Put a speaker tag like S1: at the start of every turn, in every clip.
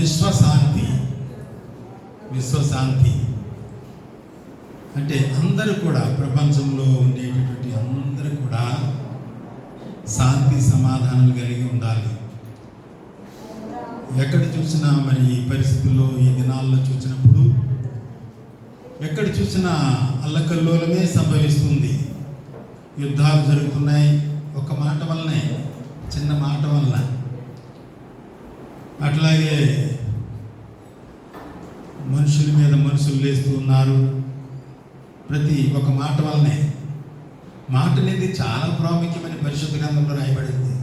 S1: విశ్వశాంతి. విశ్వశాంతి అంటే అందరూ కూడా, ప్రపంచంలో ఉండేటటువంటి అందరూ కూడా శాంతి సమాధానాలు కలిగి ఉండాలి. ఎక్కడ చూసినా మరి ఈ పరిస్థితుల్లో, ఈ దినాల్లో చూసినప్పుడు ఎక్కడ చూసినా అల్లకల్లోలమే సంభవిస్తుంది. యుద్ధాలు జరుగుతున్నాయి ఒక మాట వల్లనే, చిన్న మాట వల్ల. అట్లాగే మనుషుల మీద మనుషులు లేస్తూ ఉన్నారు ప్రతి ఒక మాట వల్లనే. మాట అనేది చాలా ప్రాముఖ్యమైన పరిశుద్ధ గ్రంథంలో రాయబడింది.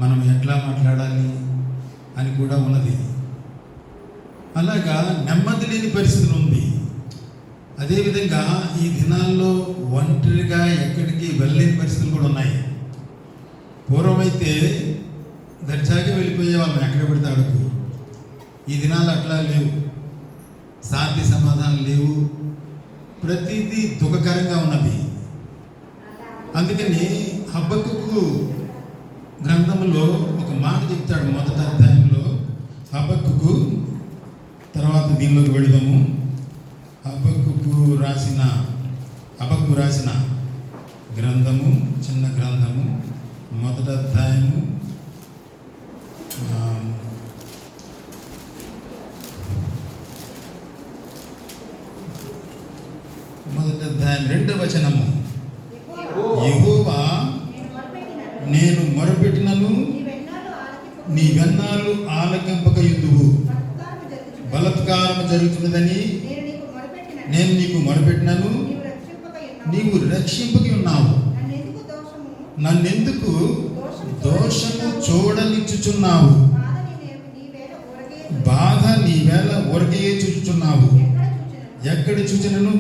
S1: మనం ఎట్లా మాట్లాడాలి అని కూడా ఉన్నది. అలాగా నెమ్మది లేని పరిస్థితులు ఉంది. అదేవిధంగా ఈ దినాల్లో ఒంటరిగా ఎక్కడికి వెళ్ళలేని పరిస్థితులు కూడా ఉన్నాయి. పూర్వమైతే దర్జాగా వెళ్ళిపోయే వాళ్ళం ఎక్కడ పడితే అడుగు. ఈ దినాలు అట్లా లేవు, శాంతి సమాధానం లేవు, ప్రతిదీ దుఃఖకరంగా ఉన్నది. అందుకని హబక్కూకు గ్రంథంలో ఒక మాట చెప్తాడు. మొదటి అధ్యాయంలో హబక్కూకు, తర్వాత దీనిలోకి వెళదాము. హబక్కూకు రాసిన గ్రంథము, చిన్న గ్రంథము, మొదటి అధ్యాయము, మొదటి అధ్యాయం 2వ వచనము. యెహోవా నేను మొరపెట్టినను నీవెన్నాళ్ళు ఆలకింపకయుందువు, బలాత్కారము జరుగుతున్నదని నేను నీకు మొరపెట్టినను నీవు రక్షింపకి ఉన్నావు. నన్నెందుకు దోషము చూడనిచ్చుచున్నావు? బాధ నీవేళ ఊరకే చూచుచున్నావు. ఎక్కడ చూచినను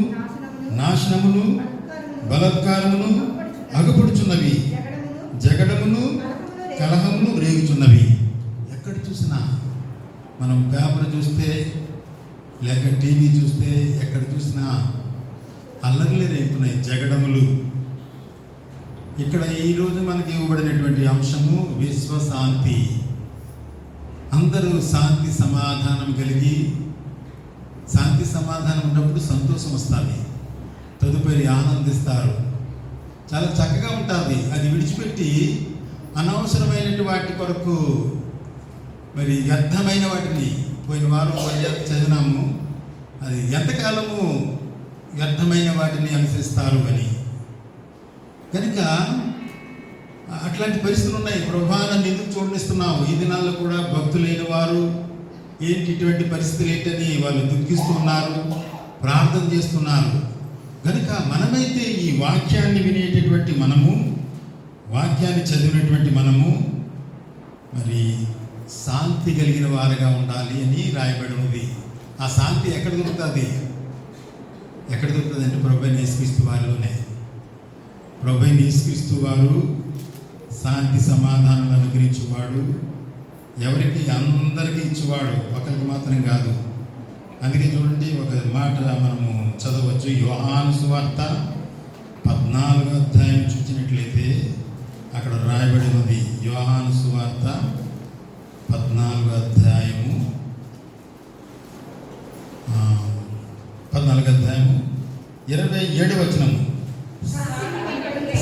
S1: నాశనమును బలాత్కారమును అగుపడుచున్నవి, జగడమును కలహమును రేగుచున్నవి. ఎక్కడ చూసినా, మనం పేపర్ చూస్తే లేక టీవీ చూస్తే ఎక్కడ చూసినా అల్లర్లే రేగుతున్నాయి, జగడములు. ఇక్కడ ఈరోజు మనకి ఇవ్వబడినటువంటి అంశము విశ్వశాంతి. అందరూ శాంతి సమాధానం కలిగి, శాంతి సమాధానం ఉన్నప్పుడు సంతోషం వస్తుంది, తదుపరి ఆనందిస్తారు, చాలా చక్కగా ఉంటుంది. అది విడిచిపెట్టి అనవసరమైనటువంటి వాటి కొరకు, మరి వ్యర్థమైన వాటిని, పోయిన వారం చదివినాము, అది ఎంతకాలము వ్యర్థమైన వాటిని అనుసరిస్తారు అని. కనుక అట్లాంటి పరిస్థితులు ఉన్నాయి. ప్రభువా నన్ను ఎందుకు చూడనిస్తున్నావు? ఈ దినాల్లో కూడా భక్తులైన వారు ఏంటి ఇటువంటి పరిస్థితులు ఏంటని వాళ్ళు దుఃఖిస్తున్నారు, ప్రార్థన చేస్తున్నారు. కనుక మనమైతే ఈ వాక్యాన్ని వినేటటువంటి మనము, వాక్యాన్ని చదివినటువంటి మనము మరి శాంతి కలిగిన వారుగా ఉండాలి అని రాయబడి ఉంది. ఆ శాంతి ఎక్కడ దొరుకుతుంది? ఎక్కడ దొరుకుతుంది అంటే ప్రభువైన యేసుక్రీస్తు వారిలోనే. ప్రభువైన యేసుక్రీస్తు వారు శాంతి సమాధానాలు అనుగ్రహించేవాడు, ఎవరికి అందరికీ ఇచ్చేవాడు, ఒకరికి మాత్రం కాదు. అందుకే చూడండి, ఒక మాట మనము చదవచ్చు. యోహాను సువార్త 14వ అధ్యాయం చూసినట్లయితే అక్కడ రాయబడి ఉంది. యోహాను సువార్త 14వ అధ్యాయము 27వ వచనము.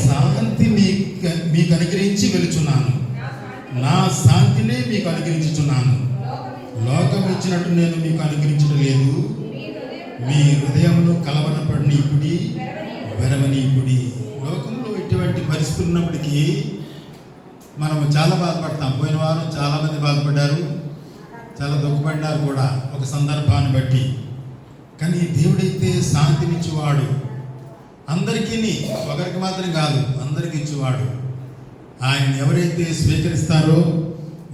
S1: శాంతి మీకు అనుగ్రహించి వెలుచున్నాను, నా శాంతినే మీకు అనుగ్రహించుచున్నాను. లోకం ఇచ్చినట్టు నేను మీకు అనుగ్రహించడం లేదు. మీ హృదయమును కలవరపడనీకుడి, వెరవనీకుడి. లోకంలో ఇటువంటి పరిస్థితులు ఉన్నప్పటికీ మనము చాలా బాధపడతాం. పోయిన వారం చాలామంది బాధపడ్డారు, చాలా దుఃఖపడ్డారు కూడా ఒక సందర్భాన్ని బట్టి. కానీ దేవుడైతే శాంతినిచ్చేవాడు, అందరికీ, ఒకరికి మాత్రం కాదు, అందరికి ఇచ్చేవాడు. ఆయన ఎవరైతే స్వీకరిస్తారో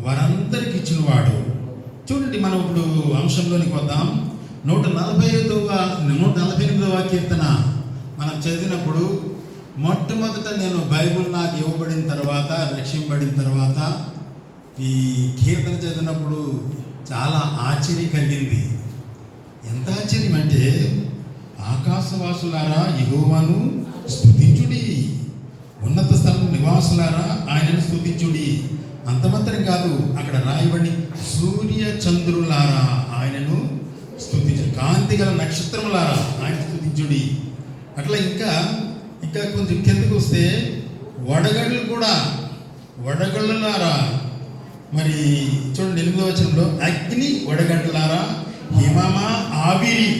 S1: వారందరికి ఇచ్చినవాడు. చూడండి, మనం ఇప్పుడు అంశంలోనికి వద్దాం. 148వ కీర్తన మనం చదివినప్పుడు, మొట్టమొదట నేను బైబిల్ నాకు ఇవ్వబడిన తర్వాత, రక్షింపబడిన తర్వాత ఈ కీర్తన చదివినప్పుడు చాలా ఆశ్చర్యం కలిగింది. ఎంత ఆశ్చర్యం అంటే, ఆకాశవాసులారా యెహోవాను స్తుతించుడి, ఉన్నత స్థలం నివాసులారా ఆయనను స్తుతించుడి. అంత మాత్రం కాదు, అక్కడ రాయబడి సూర్య చంద్రులారా ఆయనను స్తుతించు, కాంతి గల నక్షత్రములారా ఆయన స్తుతించుడి. అట్లా ఇంకా ఇంకా కొంచెం కిందకు వస్తే వడగళ్ళు కూడా, వడగళ్ళలారా, మరి చూడండి 8వ వచనంలో అగ్ని వడగళ్ళలారా హిమమ ఆవిరి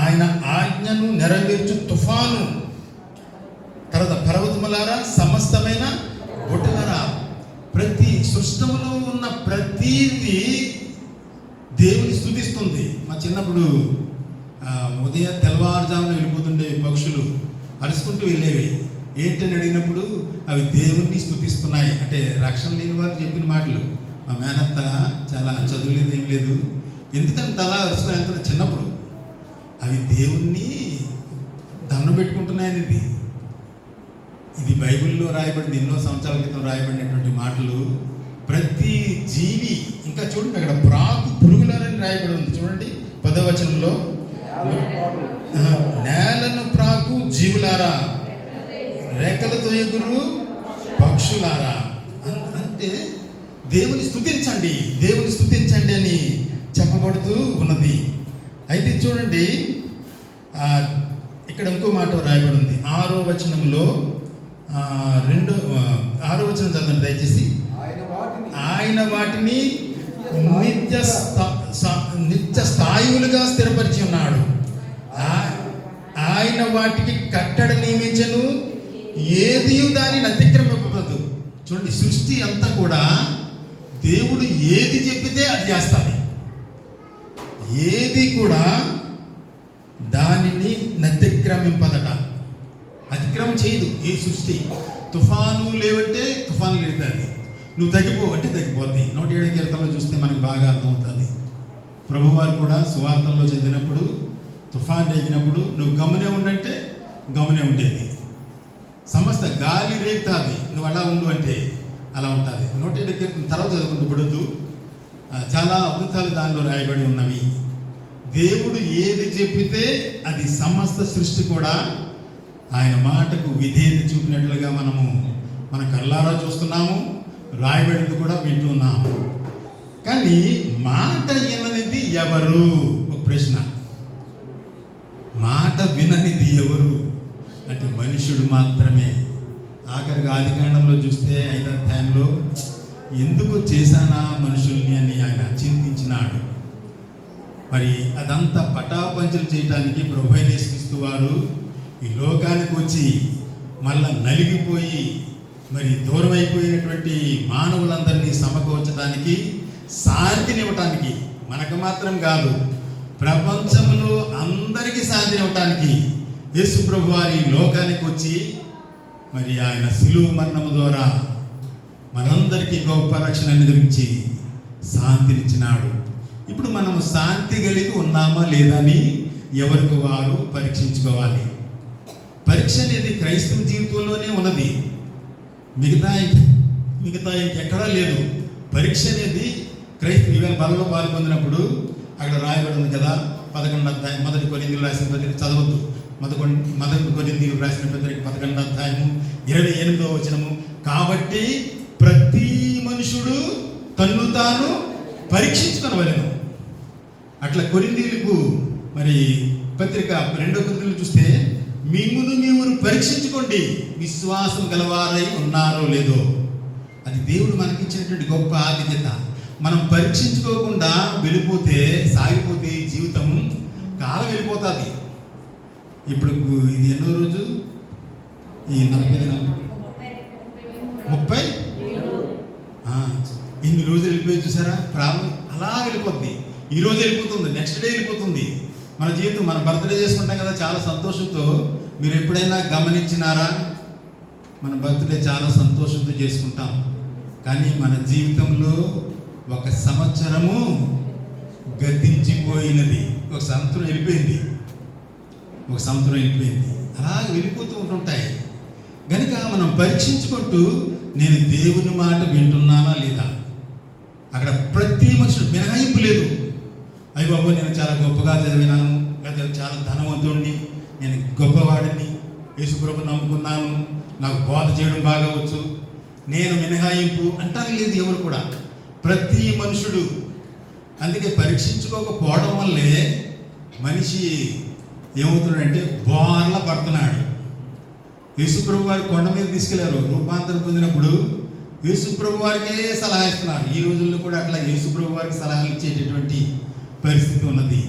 S1: ఆయన ఆజ్ఞను నెరవేర్చు తుఫాను, తర్వాత పర్వతములారా సమస్తమైన బొట్టులారా. ప్రతి సృష్టములో ఉన్న ప్రతిదీ దేవుని స్తుతిస్తుంది. మా చిన్నప్పుడు ఉదయం తెల్లవారుజామున వెళ్ళిపోతుండే పక్షులు అరుచుకుంటూ వెళ్ళేవి. ఏంటని అడిగినప్పుడు అవి దేవుణ్ణి స్తుతిస్తున్నాయి అంటే రక్షణ లేని వారు చెప్పిన మాటలు. మా మేనత్త చాలా చదువులేదు, ఏం లేదు, ఎందుకంటే అలా అరుచుకుని వెళ్తున్నా చిన్నప్పుడు. అవి దేవుణ్ణి దండం పెట్టుకుంటున్నాయని ఇది బైబిల్లో రాయబడింది, ఎన్నో సంవత్సరాల క్రితం రాయబడినటువంటి మాటలు. ప్రతి జీవి, ఇంకా చూడండి అక్కడ ప్రాకు పురుగులని రాయబడి ఉంది చూడండి 10వ వచనంలో, నేలను ప్రాకు జీవులారా రెక్కలతో ఎగురు పక్షులారా. అంటే దేవుని స్తుతించండి, దేవుని స్తుతించండి అని చెప్పబడుతూ ఉన్నది. అయితే చూడండి ఇక్కడ ఇంకో మాట రాయబడి ఉంది 6వ వచనంలో, 6వ వచనం చదవండి దయచేసి. ఆయన వాటిని నిత్య స్థాయులుగా స్థిరపరిచి ఉన్నాడు, ఆయన వాటికి కట్టడ నియమించను, ఏది దానిని అతిక్రమింపదు. చూడండి సృష్టి అంతా కూడా దేవుడు ఏది చెప్పితే అది చేస్తాడు, ఏది కూడా దానిని అతిక్రమింపదట, అతిక్రమం చేయదు ఈ సృష్టి. తుఫాను లేవంటే తుఫాను లేడుతుంది, నువ్వు తగ్గిపోవంటే తగ్గిపోద్ది. 107వ కీర్తనలో చూస్తే మనకు బాగా అర్థమవుతుంది. ప్రభువారు కూడా సువార్తల్లో చదివినప్పుడు తుఫాన్ రేగినప్పుడు నువ్వు గమనే ఉండంటే గమనే ఉండేది, సమస్త గాలి రేగుతుంది, నువ్వు అలా ఉండు అంటే అలా ఉంటుంది. 107వ కీర్తన తర్వాత చదువుకుంటూ పడుతూ చాలా అద్భుతాలు దానిలో రాయబడి ఉన్నవి. దేవుడు ఏది చెప్పితే అది సమస్త సృష్టి కూడా ఆయన మాటకు విధేయత చూపినట్లుగా మన కళ్ళారా చూస్తున్నాము, రాయబడింది కూడా వింటున్నాము. కానీ మాట విననిది ఎవరు? ఒక ప్రశ్న. మాట విననిది ఎవరు అంటే మనుషుడు మాత్రమే. ఆఖరికి ఆదికాండంలో చూస్తే 5వ అధ్యాయంలో ఎందుకు చేశానా మనుషుల్ని అని ఆయన చింతించినాడు. మరి అదంతా పటాపంచలు చేయటానికి ప్రభువైన యేసుక్రీస్తు వారు ఈ లోకానికి వచ్చి మళ్ళా నలిగిపోయి మరి దూరం అయిపోయినటువంటి మానవులందరినీ సమకూర్చడానికి, శాంతినివ్వటానికి, మనకు మాత్రం కాదు ప్రపంచంలో అందరికీ శాంతినివ్వటానికి యేసు ప్రభు వారి లోకానికి వచ్చి మరి ఆయన శిలువ మరణము ద్వారా మనందరికీ గొప్ప రక్షణ అనుగ్రహించి శాంతినిచ్చినాడు. ఇప్పుడు మనం శాంతి కలిగి ఉన్నామా లేదా అని ఎవరికి వారు పరీక్షించుకోవాలి. పరీక్ష అనేది క్రైస్తవ జీవితంలోనే ఉన్నది, మిగతా ఇంకెక్కడా లేదు. పరీక్ష అనేది క్రైస్తవ ఈవేళ బలలో పాల్పొందినప్పుడు అక్కడ రాయబడి ఉంది కదా 11వ అధ్యాయం 1 కొరింథీయులకు రాసిన పత్రిక చదవద్దు, 1 కొరింథీయులకు రాసిన పత్రిక 11వ అధ్యాయము 28వ వచనము. కాబట్టి ప్రతి మనుషుడు తన్ను తాను పరీక్షించుకొనవలెను. అట్లా కొరింథీయులకు మరి పత్రిక 2వ కొరింథీయులు చూస్తే మిమ్మును మీరు పరీక్షించుకోండి, విశ్వాసం గలవారై ఉన్నారో లేదో. అది దేవుడు మనకిచ్చినటువంటి గొప్ప ఆధిక్యత. మనం పరీక్షించుకోకుండా వెళ్ళిపోతే సాగిపోతే జీవితం కాలం వెళ్ళిపోతుంది. ఇప్పుడు ఇది ఎన్నో రోజు, ఈ 30 ఇన్ని రోజులు వెళ్ళిపోయి చూసారా, ప్రాబ్లం అలా వెళ్ళిపోద్ది. ఈ రోజు వెళ్ళిపోతుంది, నెక్స్ట్ డే వెళ్ళిపోతుంది. మన జీవితం, మన బర్త్డే చేసుకుంటాం కదా చాలా సంతోషంతో. మీరు ఎప్పుడైనా గమనించినారా? మన బర్త్డే చాలా సంతోషంతో చేసుకుంటాం, కానీ మన జీవితంలో 1 సంవత్సరము గతించిపోయినది, 1 సంవత్సరం వెళ్ళిపోయింది, 1 సంవత్సరం వెళ్ళిపోయింది, అలాగే వెళ్ళిపోతూ ఉంటుంటాయి. కనుక మనం పరీక్షించుకుంటూ నేను దేవుని మాట వింటున్నానా లేదా. అక్కడ ప్రతి మనుషుడు మినహాయింపు లేదు. అయ్యి బాబు నేను చాలా గొప్పగా చదివినాను, లేదా చాలా ధనవంతుడిని, నేను గొప్పవాడిని, యేసుప్రభుని నమ్ముకున్నాను, నాకు బోధ చేయడం బాగా వచ్చు, నేను మినహాయింపు అంటారు లేదు ఎవరు కూడా. ప్రతి మనుషుడు. అందుకే పరీక్షించుకోకపోవడం వల్లే మనిషి ఏమవుతున్నాడంటే బోర్లా పడుతున్నాడు. యేసుప్రభు వారు కొండ మీద తీసుకెళ్లారు. రూపాంతరం పొందినప్పుడు యేసుప్రభు వారికే సలహా ఇస్తున్నారు. ఈ రోజుల్లో కూడా అట్లా యేసుప్రభు వారికి సలహాలు ఇచ్చేటటువంటి పరిస్థితి ఉన్నది.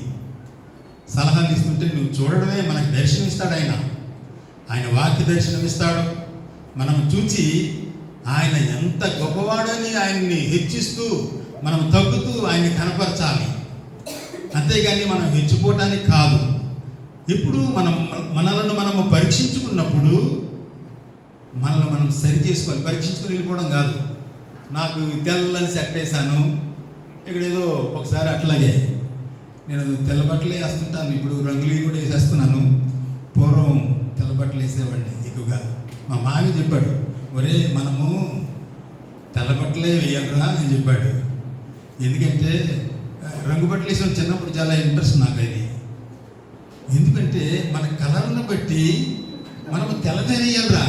S1: సలహాలు ఇస్తుంటే నువ్వు చూడడమే, మనకు దర్శనం ఇస్తాడు ఆయన వాక్య దర్శనం ఇస్తాడు. మనం చూచి ఆయన ఎంత గొప్పవాడని ఆయన్ని హెచ్చిస్తూ మనం తగ్గుతూ ఆయన్ని కనపరచాలి. అంతేగాని మనం హెచ్చిపోవటానికి కాదు. ఇప్పుడు మనలను మనము పరీక్షించుకున్నప్పుడు మనల్ని మనం సరి చేసుకోవాలి. పరీక్షించుకుని వెళ్ళిపోవడం కాదు. నాకు తెల్లని సెట్ వేసాను, ఇక్కడ ఏదో ఒకసారి అట్లాగే నేను తెల్ల బట్టలే వేస్తుంటాను. ఇప్పుడు రంగులు కూడా వేసేస్తున్నాను. పూర్వం తెల్ల బట్టలు వేసేవాడిని ఎక్కువగా. మా మావి చెప్పాడు, ఒరే మనము తెల్ల బట్టలే వేయాలరా అని చెప్పాడు. ఎందుకంటే రంగు బట్టలు వేసిన చిన్నప్పుడు చాలా ఇంట్రెస్ట్ నాకు అది. ఎందుకంటే మన కలర్ను బట్టి మనము తెల్లదే వేయాలరా,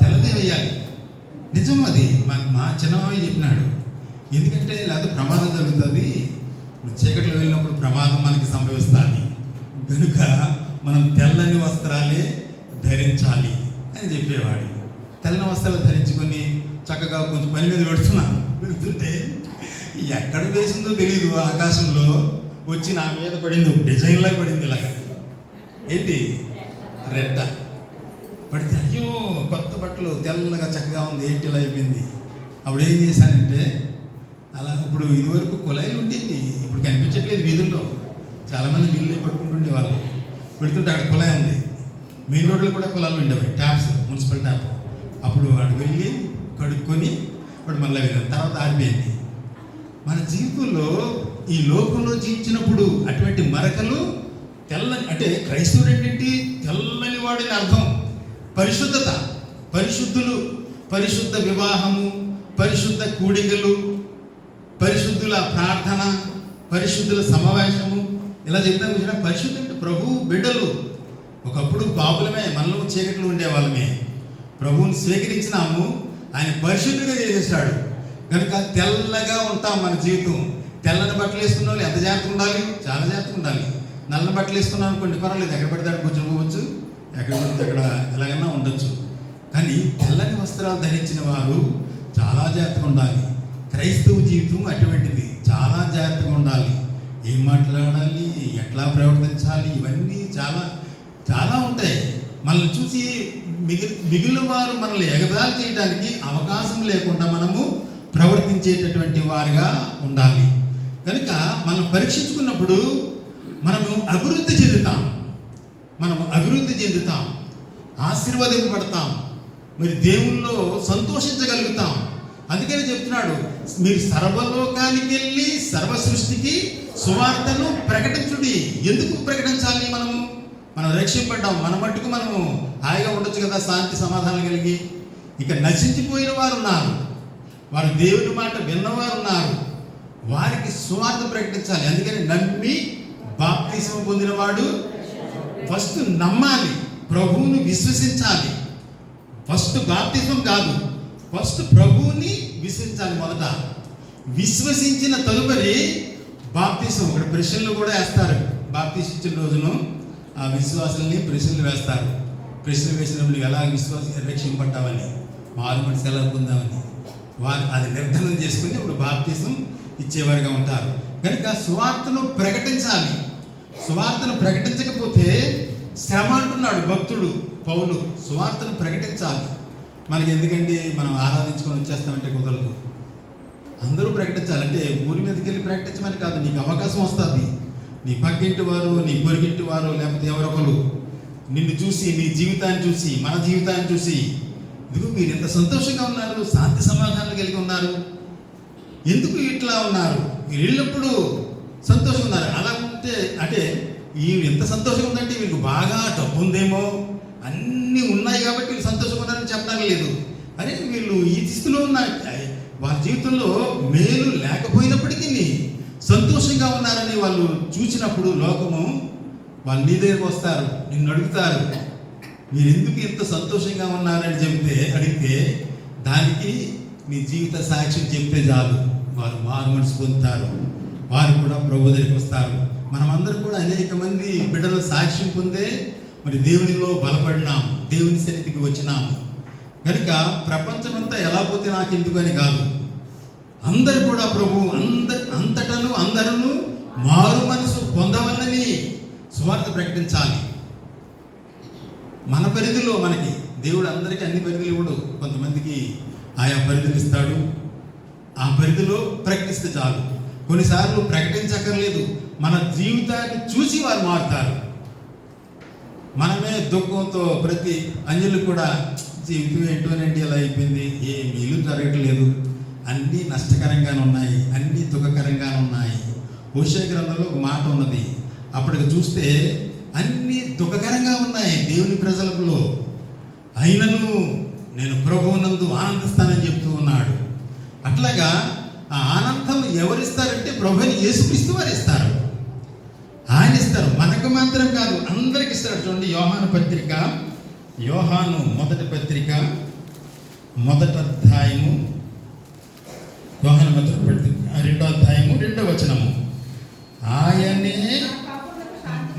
S1: తెల్లదే వేయాలి. నిజం అది. మా చిన్నమావి చెప్పినాడు. ఎందుకంటే లేకపోతే ప్రమాదం జరుగుతుంది, చీకట్లో వెళ్ళినప్పుడు ప్రమాదం మనకి సంభవిస్తుంది, కనుక మనం తెల్లని వస్త్రాలే ధరించాలి అని చెప్పేవాడు. తెల్లని వస్త్రాలు ధరించుకొని చక్కగా కొంచెం పని మీద వెళ్తుంటే ఎక్కడ వేసిందో తెలియదు, ఆకాశంలో వచ్చి నా మీద పడింది, డిజైన్లా పడింది. ఇలాగ ఏంటి రెడ్డ పడితే అయ్యో కొత్త బట్టలు తెల్లగా చక్కగా ఉంది, ఏంటి ఇలా అయిపోయింది. అప్పుడు ఏం చేశానంటే అలా ఇప్పుడు ఇదివరకు కుళాయిలు ఉండేవి, ఇప్పుడు కనిపించట్లేదు వీధుల్లో. చాలామంది నీళ్ళు పట్టుకుంటుండే వాళ్ళు. పెడుతుంటే అక్కడ కుళాయి ఉంది. మెయిన్ రోడ్లో కూడా కుళాయిలు ఉండేవి, ట్యాప్స్, మున్సిపల్ ట్యాప్. అప్పుడు వాడు వెళ్ళి కడుక్కొని వాడు మళ్ళీ వెళ్ళాను. తర్వాత ఆరిపోయింది. మన జీవితంలో ఈ లోకంలో జీవించినప్పుడు అటువంటి మరకలు తెల్లని, అంటే క్రైస్తవుడు ఏంటి తెల్లని వాడిని అర్థం. పరిశుద్ధత, పరిశుద్ధులు, పరిశుద్ధ వివాహము, పరిశుద్ధ కూడికలు, పరిశుద్ధుల ప్రార్థన, పరిశుద్ధుల సమావేశము, ఇలా చెప్తాం చూసిన పరిశుద్ధ అంటే ప్రభు బిడ్డలు. ఒకప్పుడు పాపులమే, మనలో చీకట్లు ఉండేవాళ్ళమే. ప్రభువుని స్వీకరించినాము, ఆయన పరిశుద్ధుగా చేసేసాడు. కనుక తెల్లగా ఉంటాం. మన జీవితం తెల్లని బట్టలు వేసుకున్న వాళ్ళు ఎంత జాగ్రత్తగా ఉండాలి, చాలా జాగ్రత్తగా ఉండాలి. నల్లని బట్టలు వేసుకున్నాం అనుకోండి పర్వాలేదు, ఎక్కడ పడితే అక్కడ కూర్చొని పోవచ్చు, ఎక్కడ పడితే అక్కడ ఎలాగైనా ఉండొచ్చు. కానీ తెల్లని వస్త్రాలు ధరించిన వారు చాలా జాగ్రత్తగా ఉండాలి. క్రైస్తవ జీవితం అటువంటిది, చాలా జాగ్రత్తగా ఉండాలి. ఏం మాట్లాడాలి, ఎట్లా ప్రవర్తించాలి, ఇవన్నీ చాలా చాలా ఉంటాయి. మనల్ని చూసి మిగిలిన వారు మనల్ని ఎగతాళి చేయడానికి అవకాశం లేకుండా మనము ప్రవర్తించేటటువంటి వారిగా ఉండాలి. కనుక మనం పరీక్షించుకున్నప్పుడు మనము అభివృద్ధి చెందుతాం, ఆశీర్వదింపబడతాం, మరి దేవుల్లో సంతోషించగలుగుతాం. అందుకని చెప్తున్నాడు, మీరు సర్వలోకానికి వెళ్ళి సర్వ సృష్టికి సువార్తను ప్రకటించుడి. ఎందుకు ప్రకటించాలి? మనం రక్షింపడ్డాం, మన మట్టుకు మనము హాయిగా ఉండొచ్చు కదా, శాంతి సమాధానం కలిగి. ఇక నశించిపోయిన వారు ఉన్నారు, వారు దేవుని మాట విన్నవారు ఉన్నారు, వారికి సువార్త ప్రకటించాలి. అందుకని నమ్మి బాప్తిస్మం పొందినవాడు ఫస్ట్ నమ్మాలి, ప్రభువుని విశ్వసించాలి. ఫస్ట్ బాప్తిస్మం కాదు, ఫస్ట్ ప్రభువుని విశ్వసించాలి. మొదట విశ్వసించిన తదుపరి బాప్తిస్మం. ఇక్కడ ప్రశ్నలు కూడా వేస్తారు. బాప్తిస్మం ఇచ్చిన రోజును ఆ విశ్వాసాలని ప్రశ్నలు వేస్తారు. ప్రశ్నలు వేసినప్పుడు ఎలా రక్షింపడ్డామని, మారు మనసు ఎలా పొందామని వారు అది నిర్ధారణ చేసుకుని ఇప్పుడు బాప్తిస్మం ఇచ్చేవారుగా ఉంటారు. కనుక సువార్తను ప్రకటించాలి. సువార్తను ప్రకటించకపోతే శ్రమ అంటున్నాడు భక్తుడు పౌలు. సువార్తను ప్రకటించాలి. మనకి ఎందుకండి మనం ఆరాధించుకొని వచ్చేస్తామంటే కుదరదు. అందరూ ప్రకటించాలంటే ఊరి మీదకి వెళ్ళి ప్రకటించమని కాదు, నీకు అవకాశం వస్తుంది. నీ పక్కింటి వారు, నీ పొరిగింటి వారు, లేకపోతే ఎవరొకరు నిన్ను చూసి, నీ జీవితాన్ని చూసి, మన జీవితాన్ని చూసి, ఇదిగో మీరు ఎంత సంతోషంగా ఉన్నారు, శాంతి సమాధానాలు కలిగి ఉన్నారు, ఎందుకు ఇట్లా ఉన్నారు, మీరు వెళ్ళినప్పుడు సంతోషంగా ఉన్నారు. అలా ఉంటే అంటే వీళ్ళు ఎంత సంతోషంగా ఉందంటే వీళ్ళకి బాగా డబ్బు ఉందేమో, అన్నీ ఉన్నాయి కాబట్టి వీళ్ళు సంతోషంగా ఉన్నారని చెప్పడానికి లేదు. అరే వీళ్ళు ఈ స్థితిలో ఉన్న వారి జీవితంలో మేలు లేకపోయినప్పటికీ సంతోషంగా ఉన్నారని వాళ్ళు చూసినప్పుడు లోకము వాళ్ళు నీ దగ్గరకు వస్తారు, నిన్ను అడుగుతారు, మీరు ఎందుకు ఇంత సంతోషంగా ఉన్నారని అడిగితే దానికి నీ జీవిత సాక్ష్యం చెప్తే చాలు, వారు మారు మనసు పొందుతారు, వారు కూడా ప్రభు దగ్గరికి వస్తారు. మనమందరం కూడా అనేక మంది బిడ్డల సాక్ష్యం పొందే మరి దేవునిలో బలపడినాము, దేవుని సన్నిధికి వచ్చినాము. కనుక ప్రపంచమంతా ఎలా పోతే నాకు ఎందుకని కాదు, అందరు కూడా ప్రభు అంతటను అందరూ మారు మనసు పొందవలని సువార్త ప్రకటించాలి. మన పరిధిలో మనకి దేవుడు అందరికీ అన్ని పరిధులు ఇవ్వడు, కొంతమందికి ఆయా పరిధులు ఇస్తాడు. ఆ పరిధిలో ప్రకటిస్తే చాలు. కొన్నిసార్లు ప్రకటించక్కర్లేదు, మన జీవితాన్ని చూసి వారు మారుతారు. మనమే దుఃఖంతో ప్రతి అంజలు కూడా జీవితం ఏంటోనండి ఇలా అయిపోయింది, ఏ మేలు జరగట్లేదు, అన్నీ నష్టకరంగానే ఉన్నాయి, అన్నీ దుఃఖకరంగానే ఉన్నాయి. హోషేయ గ్రంథంలో ఒక మాట ఉన్నది, అప్పటికి చూస్తే అన్నీ దుఃఖకరంగా ఉన్నాయి దేవుని ప్రజలలో, అయినను నేను ప్రభువునందు ఆనందిస్తానని చెప్తూ ఉన్నాడు. అట్లాగా ఆ ఆనందం ఎవరిస్తారంటే ప్రభుని యేసుక్రీస్తు వారు ఇస్తారు. ఆయన ఇస్తారు, మనకు మాత్రం కాదు, అందరికి ఇస్తారు. చూడండి, యోహాను పత్రిక, యోహాను మొదటి పత్రిక, మొదటి అధ్యాయము, యోహాను మొదటి పత్రిక 2వ అధ్యాయము 2వ వచనము. ఆయనే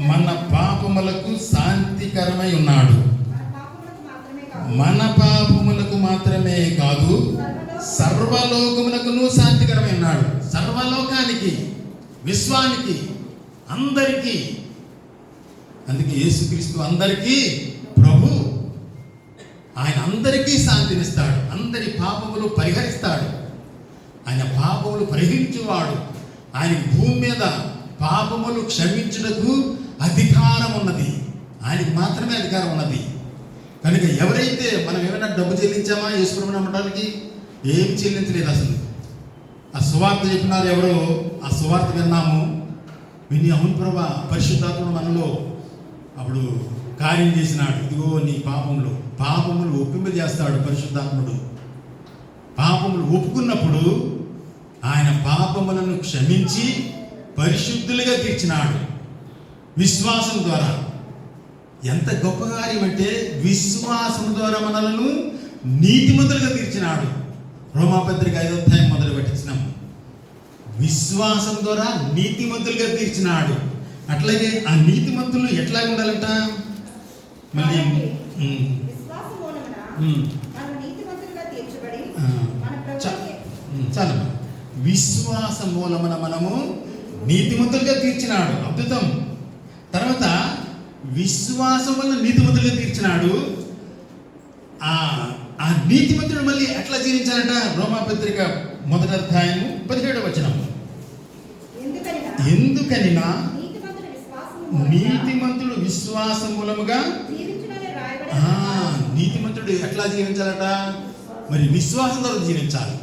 S1: మన పాపములకు శాంతికరమై ఉన్నాడు. మన పాపములకు మాత్రమే కాదు, సర్వలోకమునకును శాంతికరమై ఉన్నాడు. సర్వలోకానికి, విశ్వానికి, అందరికీ. అందుకే యేసుక్రీస్తు అందరికీ ప్రభు. ఆయన అందరికీ శాంతినిస్తాడు, అందరి పాపములు పరిహరిస్తాడు. ఆయన పాపములు పరిహరించేవాడు. ఆయన భూమి మీద పాపములు క్షమించుటకు అధికారం ఉన్నది, ఆయనకి మాత్రమే అధికారం ఉన్నది. కనుక ఎవరైతే మనం ఏమైనా డబ్బు చెల్లించామా యేసుప్రభుని నమ్మడానికి? ఏం చెల్లించలేదు. అసలు ఆ సువార్త చెప్పినారు ఎవరో, ఆ సువార్త విన్నాము, విని అవును ప్రభా పరిశుద్ధాత్ముడు మనలో అప్పుడు కార్యం చేసినాడు. ఇదిగో నీ పాపములు ఒప్పింపజేస్తాడు పరిశుద్ధాత్ముడు. పాపములు ఒప్పుకున్నప్పుడు ఆయన పాపములను క్షమించి పరిశుద్ధులుగా తీర్చినాడు విశ్వాసం ద్వారా. ఎంత గొప్ప కార్యం అంటే విశ్వాసం ద్వారా మనలను నీతిమంతులుగా తీర్చినాడు. రోమాపత్రిక 5వ అధ్యాయం మొదలు పెట్టించినాము. విశ్వాసం ద్వారా నీతిమంతులుగా తీర్చినాడు. అట్లాగే ఆ నీతిమంతులు ఎట్లా ఉండాలంట? మళ్ళీ చాలా విశ్వాస మూలమున మనము నీతిమంతులుగా తీర్చినాడు. అద్భుతం. తర్వాత విశ్వాసం వల్ల నీతిమంతులుగా తీర్చినాడు. ఆ నీతిమంతుడు మళ్ళీ ఎట్లా జీవించాలంట? రోమాపత్రిక 1వ అధ్యాయము 17వ వచనం. ఎందుకనినా నీతిమంతుడు విశ్వాస మూలముగా. నీతిమంతుడు ఎట్లా జీవించాలట? మరి విశ్వాసం ద్వారా జీవించాలి.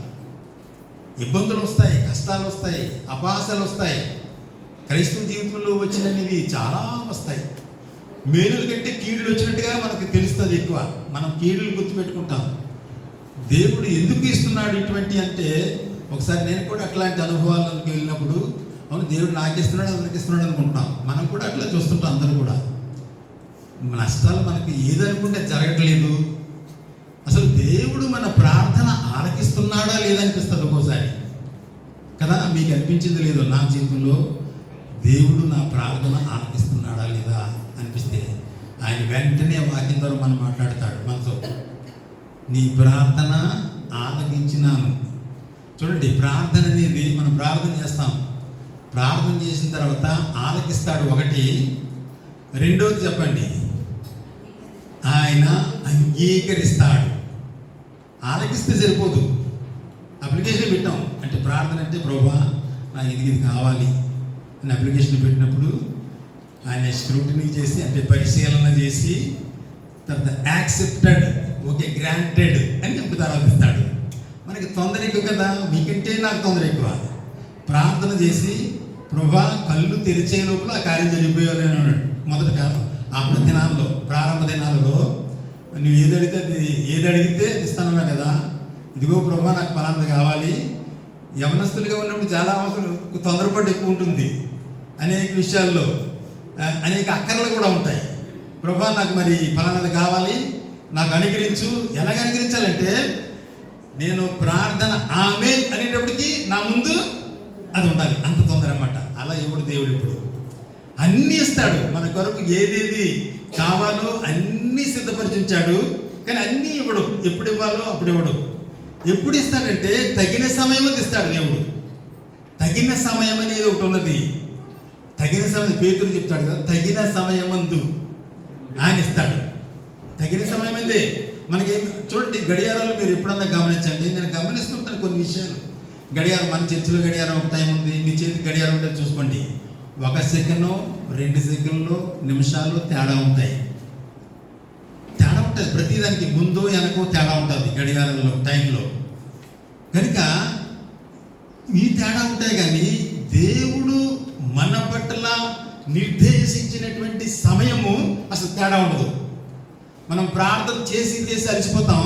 S1: ఇబ్బందులు వస్తాయి, కష్టాలు వస్తాయి, అపహాసాలు వస్తాయి. క్రైస్తవ జీవితంలో వచ్చినవి చాలా వస్తాయి. మేలుల కంటే కీడులు వచ్చినట్టుగా మనకు తెలుస్తుంది ఎక్కువ. మనం కీడులు గుర్తుపెట్టుకుంటాం. దేవుడు ఎందుకు ఇస్తున్నాడు ఇటువంటి అంటే, ఒకసారి నేను కూడా అట్లాంటి అనుభవాలకు వెళ్ళినప్పుడు, అవును దేవుడు నాకు ఇస్తున్నాడు అందరికి ఇస్తున్నాడు అనుకుంటాం. మనం కూడా అట్లా చూస్తుంటాం. అందరూ కూడా నష్టాలు మనకి ఏదనుకుంటే జరగట్లేదు. అసలు దేవుడు మన ప్రార్థన ఆలకిస్తున్నాడా లేదనిపిస్తుంది ఒక్కోసారి కదా. మీకు అనిపించింది లేదు నా జీవితంలో దేవుడు నా ప్రార్థన ఆలకిస్తున్నాడా లేదా అనిపిస్తే ఆయన వెంటనే వాక్యం ద్వారా మనం మాట్లాడతాడు మనతో. నీ ప్రార్థన ఆలకించినాను. చూడండి, ప్రార్థన అనేది మనం ప్రార్థన చేస్తాం. ప్రార్థన చేసిన తర్వాత ఆలకిస్తాడు ఒకటి. రెండోది చెప్పండి, ఆయన అంగీకరిస్తాడు. ఆలకిస్తే సరిపోదు. అప్లికేషన్ పెట్టాం అంటే ప్రార్థన అంటే ప్రభువా నాకు ఇది కావాలి అని అప్లికేషన్ పెట్టినప్పుడు ఆయన స్క్రూటినీ చేసి అంటే పరిశీలన చేసి తర్వాత యాక్సెప్టెడ్, ఓకే గ్రాంటెడ్ అని చెప్పి తర్వాత ఇస్తాడు. మనకి తొందర ఎక్కువ కదా, మీకంటే నాకు తొందర ఎక్కువ. ప్రార్థన చేసి ప్రభువా కళ్ళు తెరిచే లోపల ఆ కార్యం జరిగిపోయాలి అని అన్నాడు. మొదటి కాలం అప్పుడు దినాల్లో, ప్రారంభ దినాలలో నువ్వు ఏది అడిగితే ఇస్తానన్నా కదా. ఇదిగో ప్రభువా నాకు పలానా కావాలి. యవనస్తులుగా ఉన్నప్పుడు చాలా అవసరం, తొందరపాటు ఎక్కువ ఉంటుంది. అనేక విషయాల్లో అనేక అక్కర్లు కూడా ఉంటాయి. ప్రభువా నాకు మరి పలానాది కావాలి, నాకు అనుగ్రహించు. ఎలాగ అనుగ్రహించాలంటే నేను ప్రార్థన ఆమేన్ అనేటప్పటికీ నా ముందు అది ఉండాలి. అంత తొందర అన్నమాట. అలా ఇవ్వడు దేవుడు. ఇప్పుడు అన్నీ ఇస్తాడు మన కొరకు, ఏదేది కావాలో అన్నీ సిద్ధపరిచించాడు. కానీ అన్నీ ఇవ్వడు. ఎప్పుడు ఇవ్వాలో అప్పుడు ఇవ్వడు. ఎప్పుడు ఇస్తాడంటే తగిన సమయం ఇస్తాడు దేవుడు. తగిన సమయం అనేది ఒకటి ఉన్నది. తగిన సమయం పేతురు చెప్తాడు కదా, తగిన సమయమందు ఆయన ఇస్తాడు. తగిన సమయం అందే మనకి. చూడండి, గడియారాలు మీరు ఎప్పుడన్నా గమనించండి. నేను గమనిస్తుంటాను కొన్ని విషయాలు. గడియారం, మన చర్చిలో గడియారం ఒక టైం ఉంది, మీ చేతి గడియారం ఉంటే చూసుకోండి. 1 సెకండ్ 2 సెకండ్లు నిమిషాలు తేడా ఉంటాయి. తేడా ఉంటుంది ప్రతిదానికి, ముందు వెనకో తేడా ఉంటుంది గడియారంలో టైంలో. కనుక ఈ తేడా ఉంటాయి. కానీ దేవుడు మన పట్ల నిర్దేశించినటువంటి సమయము అసలు తేడా ఉండదు. మనం ప్రార్థన చేసి అలసిపోతాం,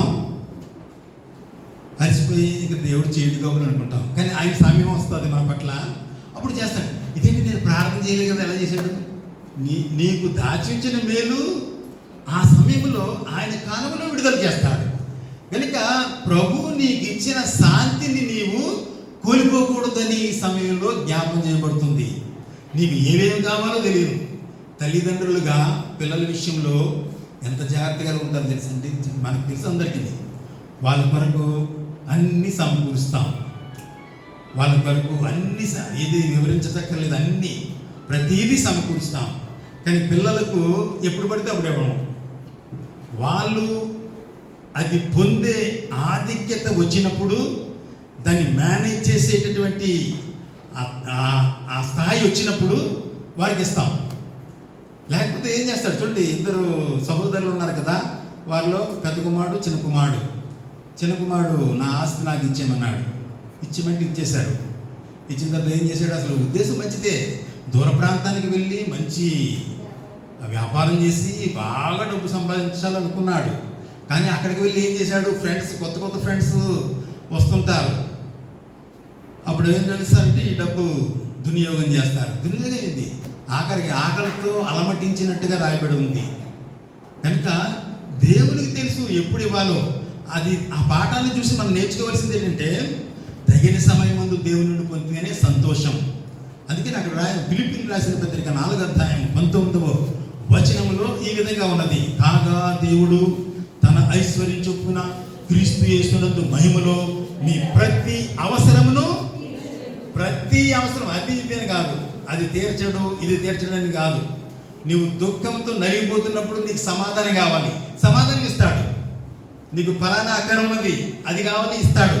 S1: అలసిపోయి ఇక దేవుడు చేయడు కాబట్టి అనుకుంటాం. కానీ ఆయన సమయం వస్తుంది మన పట్ల, అప్పుడు చేస్తాడు. ఇదేంటి, నేను ప్రార్థన చేయలేదు కదా, ఎలా చేశాడు? నీకు దాచించిన మేలు ఆ సమయంలో ఆయన కాలంలో విడుదల చేస్తాడు. కనుక ప్రభు నీకు ఇచ్చిన శాంతిని నీవు కోల్పోకూడదని ఈ సమయంలో జ్ఞాపం చేయబడుతుంది. నీకు ఏమేమి కావాలో తెలియదు. తల్లిదండ్రులుగా పిల్లల విషయంలో ఎంత జాగ్రత్తగా ఉంటారో తెలుసండి. మనకు తెలుసు అందరికీ. వాళ్ళ కొరకు అన్నీ సమకూరుస్తాం. వాళ్ళ కొరకు అన్ని ఇది వివరించదక్కర్లేదు, అన్నీ ప్రతీదీ సమకూరుస్తాం. కానీ పిల్లలకు ఎప్పుడు పడితే అప్పుడు ఇవ్వడం. వాళ్ళు అది పొందే ఆధిక్యత వచ్చినప్పుడు దాన్ని మేనేజ్ చేసేటటువంటి ఆ స్థాయి వచ్చినప్పుడు వారికి ఇస్తాం. లేకపోతే ఏం చేస్తాడు చూడండి, 2 సహోదరులు ఉన్నారు కదా, వారిలో పెద్ద కుమారుడు చిన్న కుమారుడు. చిన్న కుమారుడు నా ఆస్తి నాకు ఇచ్చేయమన్నాడు. ఇచ్చేమంటే ఇచ్చేశాడు. ఇచ్చిన తర్వాత ఏం చేశాడు? అసలు ఉద్దేశం మంచిదే, దూర ప్రాంతానికి వెళ్ళి మంచి వ్యాపారం చేసి బాగా డబ్బు సంపాదించాలనుకున్నాడు. కానీ అక్కడికి వెళ్ళి ఏం చేశాడు? కొత్త ఫ్రెండ్స్ వస్తుంటారు. అప్పుడు ఏం తెలుస్తారంటే ఈ డబ్బు దుర్వినియోగం చేస్తారు. దుర్వినియోగం ఏంది? ఆకలితో అలమటించినట్టుగా రాయబడి ఉంది. కనుక దేవునికి తెలుసు ఎప్పుడు ఇవ్వాలో. అది ఆ పాఠాన్ని చూసి మనం నేర్చుకోవాల్సింది ఏంటంటే, తగిన సమయం ముందు దేవుని నుండి పొందితేనే సంతోషం. అందుకే నాకు ఫిలిప్పీయులకు రాసిన పత్రిక 4వ అధ్యాయం 19వ వచనంలో ఈ విధంగా ఉన్నది. కాగా దేవుడు తన ఐశ్వర్యం చొప్పున క్రీస్తు యేసునందు మహిమలో మీ ప్రతి అవసరం, అది ఇదేని కాదు, అది తీర్చడు ఇది తీర్చడని కాదు. నీవు దుఃఖంతో నలిగిపోతున్నప్పుడు నీకు సమాధానం కావాలి, సమాధానం ఇస్తాడు. నీకు ఫలానా అక్కరం ఉన్నది, అది కావాలి, ఇస్తాడు.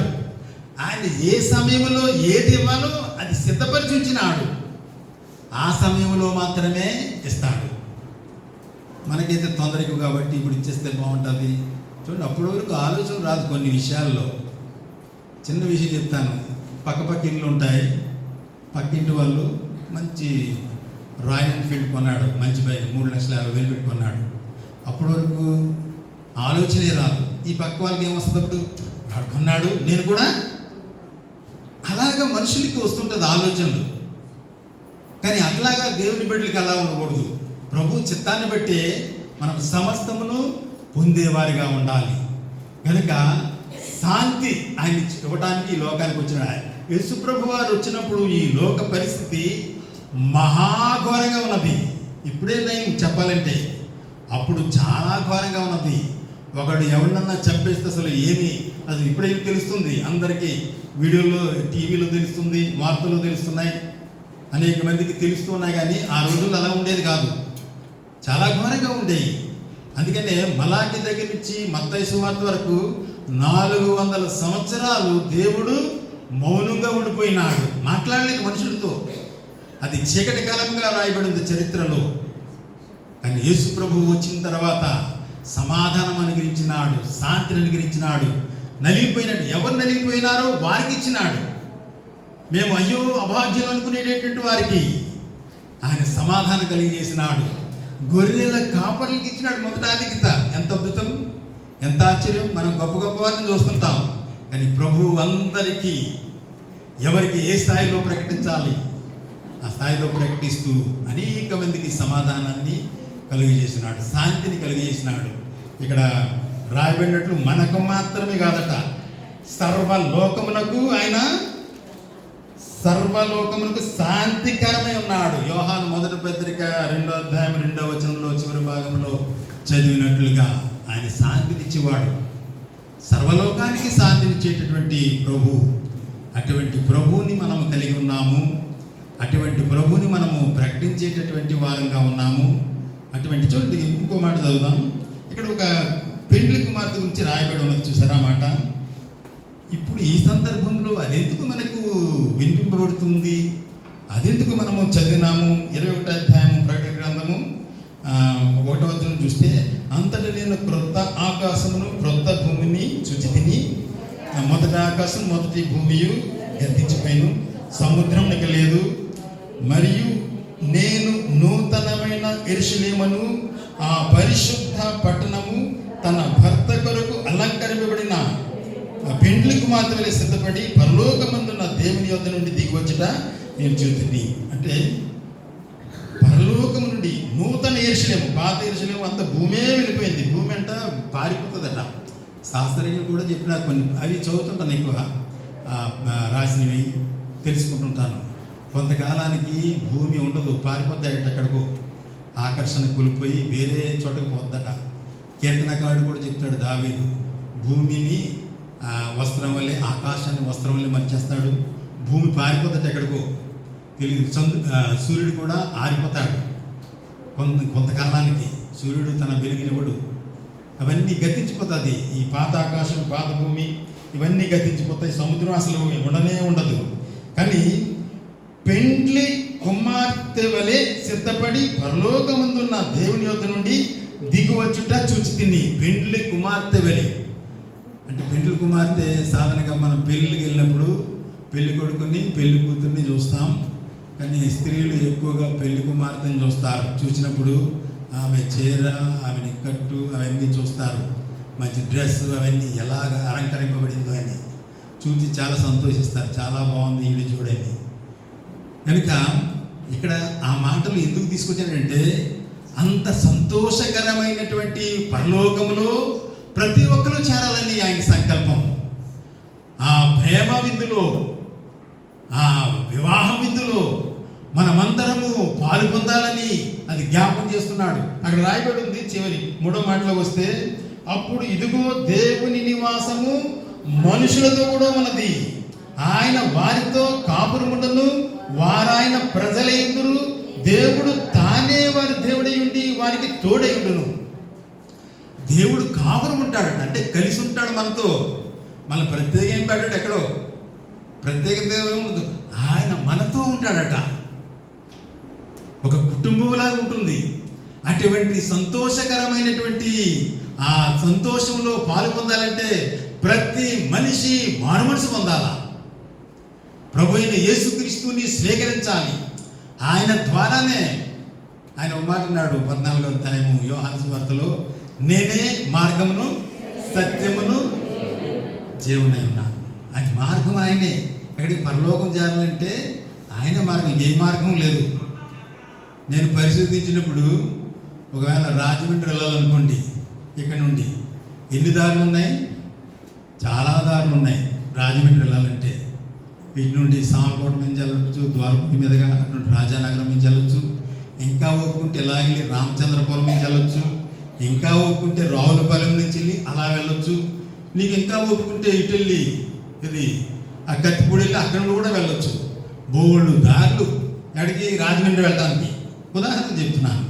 S1: ఆయన ఏ సమయంలో ఏది ఇవ్వాలో అది సిద్ధపరిచి ఉంచినాడు. ఆ సమయంలో మాత్రమే ఇస్తాడు. మనకైతే తొందరగా కాబట్టి ఇప్పుడు ఇచ్చేస్తే బాగుంటుంది. చూడండి, అప్పటి వరకు ఆలోచన రాదు కొన్ని విషయాల్లో. చిన్న విషయం చెప్తాను. పక్క ఇళ్ళు ఉంటాయి. పక్కింటి వాళ్ళు మంచి రాయల్ ఎన్ఫీల్డ్ కొన్నాడు, మంచి బైక్ 3,50,000 పెట్టి కొన్నాడు. అప్పటి వరకు ఆలోచనే రాదు. ఈ పక్క వాళ్ళకి ఏమొస్తుంది? అప్పుడు వాడు కొన్నాడు, నేను కూడా. అలాగా మనుషులకి వస్తుంటుంది ఆలోచనలు. కానీ అట్లాగా దేవుని బిడ్డలకి అలా ఉండకూడదు. ప్రభు చిత్తాన్ని బట్టి మనం సమస్తమును పొందేవారిగా ఉండాలి. కనుక శాంతి ఆయన ఇవ్వడానికి ఈ లోకానికి వచ్చిన యేసు ప్రభు వారు వచ్చినప్పుడు ఈ లోక పరిస్థితి మహాఘోరంగా ఉన్నది. ఇప్పుడే నేను చెప్పాలంటే అప్పుడు చాలా ఘోరంగా ఉన్నది. ఒకడు ఎవరినన్నా చంపేస్తే అసలు అది ఇప్పుడే తెలుస్తుంది అందరికీ. వీడియోలో టీవీలో తెలుస్తుంది, వార్తల్లో తెలుస్తున్నాయి, అనేక మందికి తెలుస్తున్నాయి. కానీ ఆ రోజుల్లో అలా ఉండేది కాదు, చాలా ఘోరంగా ఉండేవి. అందుకనే మలాకి దగ్గర నుంచి మత్తయి సువార్త వరకు 400 సంవత్సరాలు దేవుడు మౌనంగా ఉండిపోయినాడు, మాట్లాడలేదు మనుషులతో. అది చీకటి కాలంగా రాయబడింది చరిత్రలో. కానీ యేసు ప్రభువు వచ్చిన తర్వాత సమాధానం అనుగ్రహించినాడు, శాంతిని అనుగ్రహించినాడు. నలిగిపోయినట్టు ఎవరు నలిగిపోయినారో వారికి ఇచ్చినాడు. మేము అయ్యో అభాగ్యం అనుకునేటటువంటి వారికి ఆయన సమాధానం కలిగజేసినాడు. గొర్రెల కాపర్లకి ఇచ్చినాడు మొదట ఆధిక్యత. ఎంత అద్భుతం, ఎంత ఆశ్చర్యం. మనం గొప్ప గొప్ప వారిని చూస్తుంటాం, కానీ ప్రభువు అందరికీ ఎవరికి ఏ స్థాయిలో ప్రకటించాలి ఆ స్థాయిలో ప్రకటిస్తూ అనేక మందికి సమాధానాన్ని కలుగజేసినాడు, శాంతిని కలుగజేసినాడు. ఇక్కడ రాయబడినట్లు మనకు మాత్రమే కాదట, సర్వలోకమునకు ఆయన సర్వలోకమునకు శాంతికరమై ఉన్నాడు. యోహాను 1 పత్రిక 2వ అధ్యాయం 2వ వచనంలో చివరి భాగంలో చదివినట్లుగా ఆయన శాంతినిచ్చేవాడు, సర్వలోకానికి శాంతినిచ్చేటటువంటి ప్రభు. అటువంటి ప్రభువుని మనం కలిగి ఉన్నాము. అటువంటి ప్రభువుని మనము ప్రకటించేటటువంటి వారంగా ఉన్నాము. అటువంటి చోటు ఇంకో మాట చదువుదాం. ఇక్కడ ఒక పెండ్లి కుమార్తె గురించి రాయబడి ఉన్నది, చూసారా మాట. ఇప్పుడు ఈ సందర్భంలో అదెందుకు మనకు వినిపింపబడుతుంది, అదెందుకు మనము చదివినాము? 21వ అధ్యాయం ప్రకటన గ్రంథము 1వ వచనం చూస్తే, అంతటా నేను క్రొత్త ఆకాశమును క్రొత్త భూమిని చూచితిని. మొదటి ఆకాశం మొదటి భూమియు గతించిపోయిను, సముద్రం ఇక లేదు. మరియు నేను నూతనమైన యెరూషలేమును, ఆ పరిశుద్ధ పట్టణము తన భర్త కొరకు అలంకరింపబడిన పెండ్లి కుమార్తె వలె సిద్ధపడి పరలోకమందున్న దేవుని యొద్ద నుండి దిగివచ్చుట నేను చూస్తుంది. అంటే పరలోకం నుండి నూతన యెరూషలేము, పాత యెరూషలేము అంత భూమే వెళ్ళిపోయింది. భూమి అంట పారిపోతుందట. శాస్త్రజ్ఞులు కూడా చెప్పిన కొన్ని అవి చదువుతుంటాను, ఎక్కువ రాసినవి తెలుసుకుంటుంటాను. కొంతకాలానికి భూమి ఉండదు, పారిపోతాయట, ఎక్కడికో ఆకర్షణ కోల్పోయి వేరే చోటకు పోద్దట. కీర్తనకారుడు కూడా చెప్తాడు దావీదు, భూమిని వస్త్రం వల్లే, ఆకాశాన్ని వస్త్రం వల్లే మర్చేస్తాడు, భూమి పారిపోతాడు ఎక్కడికో తెలియదు. సూర్యుడు కూడా ఆరిపోతాడు కొంతకాలానికి, సూర్యుడు తన వెలుగునివ్వడు. అవన్నీ గతించిపోతుంది. ఈ పాత ఆకాశం, పాత భూమి ఇవన్నీ గతించిపోతాయి. సముద్రం అసలు ఉండనే ఉండదు. కానీ పెండ్లి కుమార్తె వలె సిద్ధపడి పరలోకమందున్న దేవుని యొద్ద నుండి దిగువచ్చుట చూచితిని. పెండ్లి కుమార్తె వలె అంటే పెండ్లి కుమార్తె సాధారణంగా మనం పెళ్ళికి వెళ్ళినప్పుడు పెళ్లి కొడుకుని పెళ్లి కూతుర్ని చూస్తాం. కానీ స్త్రీలు ఎక్కువగా పెళ్లి కుమార్తెని చూస్తారు. చూసినప్పుడు ఆమె చీర, ఆమె నిక్కట్టు అవన్నీ చూస్తారు. మంచి డ్రెస్ అవన్నీ ఎలాగ అలంకరింపబడిందో అని చూసి చాలా సంతోషిస్తారు. చాలా బాగుంది ఇల్లు చూడండి. కనుక ఇక్కడ ఆ మాటలు ఎందుకు తీసుకొచ్చానంటే, అంత సంతోషకరమైనటువంటి పరలోకములో ప్రతి ఒక్కరూ చేరాలని ఆయన సంకల్పం. ఆ ప్రేమ విందులో, ఆ వివాహ విందులో మనమందరము పాలు పొందాలని అది జ్ఞాపకం చేస్తున్నాడు. అక్కడ రాయబడి ఉంది చివరి 3వ మాటలో వస్తే, అప్పుడు ఇదిగో దేవుని నివాసము మనుషులతో కూడా ఉన్నది, ఆయన వారితో కాపురముండును, వారాయన ప్రజలైందురు, దేవుడు తానే వారి దేవుడై ఉండి వారికి తోడై ఉండును. దేవుడు కాపురం ఉంటాడట, అంటే కలిసి ఉంటాడు మనతో. మళ్ళీ ప్రత్యేకం పెట్టాడు, ఎక్కడో ప్రత్యేకత ఉండదు. ఆయన మనతో ఉంటాడట. ఒక కుటుంబంలాగా ఉంటుంది. అటువంటి సంతోషకరమైనటువంటి ఆ సంతోషంలో పాలు పొందాలంటే ప్రతి మనిషి మారు మనసు పొందాలా. ప్రభు అయిన యేసుక్రీస్తుని స్వీకరించాలి. ఆయన ద్వారానే, ఆయన ఒక మాట అన్నాడు 14వ అధ్యాయము యోహాను సువార్తలో, నేనే మార్గమును సత్యమును జీవనై ఉన్నాను. అది మార్గం ఆయనే. అక్కడికి పరలోకం చేరాలంటే ఆయన మార్గం, ఏ మార్గం లేదు. నేను పరిశోధించినప్పుడు ఒకవేళ రాజమండ్రి వెళ్ళాలనుకోండి, ఇక్కడ నుండి ఎన్ని దారులు ఉన్నాయి? చాలా దారులు ఉన్నాయి రాజమండ్రి వెళ్ళాలంటే. వీటి నుండి సామకోట నుంచి వెళ్ళొచ్చు, ద్వారపూడి మీదుగా అటు రాజానగరం నుంచి వెళ్ళొచ్చు, ఇంకా ఒప్పుకుంటే ఇలాగే రామచంద్రపురం నుంచి వెళ్ళొచ్చు, ఇంకా ఒప్పుకుంటే రావులపాలెం నుంచి వెళ్ళి అలా వెళ్ళొచ్చు. నీకు ఇంకా ఒప్పుకుంటే ఇటు వెళ్ళి ఇది ఆ కత్తిపూడి వెళ్ళి అక్కడ కూడా వెళ్ళొచ్చు. బోళ్ళు దారులు ఎక్కడికి? రాజమండ్రి వెళ్ళడానికి ఉదాహరణ చెప్తున్నాను.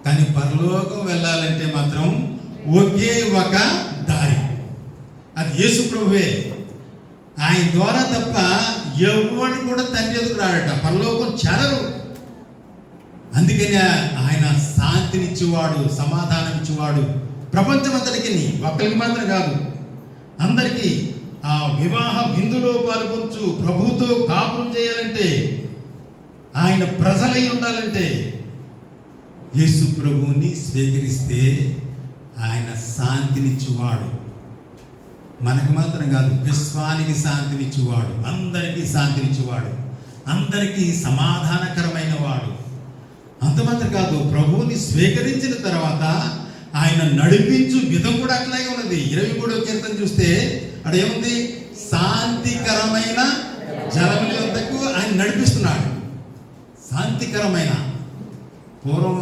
S1: కానీ పరలోకం వెళ్ళాలంటే మాత్రం ఒకే ఒక దారి, అది యేసు ప్రభువే. ఆయన ద్వారా తప్ప ఎవరు కూడా తండ్రి ఎదుగు రాడట, పరలోకం చేరరు. అందుకని ఆయన శాంతినిచ్చేవాడు, సమాధానం ఇచ్చేవాడు ప్రపంచం అంతటికి, ఒక్కరికి మాత్రం కాదు, అందరికీ. ఆ వివాహ విందులో పాల్గొంచు ప్రభుతో కాపురం చేయాలంటే, ఆయన ప్రజలై ఉండాలంటే యేసు ప్రభువుని స్వీకరిస్తే ఆయన శాంతినిచ్చేవాడు. మనకు మాత్రం కాదు, విశ్వానికి శాంతినిచ్చేవాడు, అందరికీ శాంతినిచ్చేవాడు, అందరికీ సమాధానకరమైన వాడు. అంత మాత్రం కాదు, ప్రభువుని స్వీకరించిన తర్వాత ఆయన నడిపించు విధం కూడా అట్లాగే ఉన్నది. 23వ కీర్తన చూస్తే అక్కడ ఏముంది? శాంతికరమైన జలముల యొద్దకు ఆయన నడిపిస్తున్నాడు. శాంతికరమైన. పూర్వం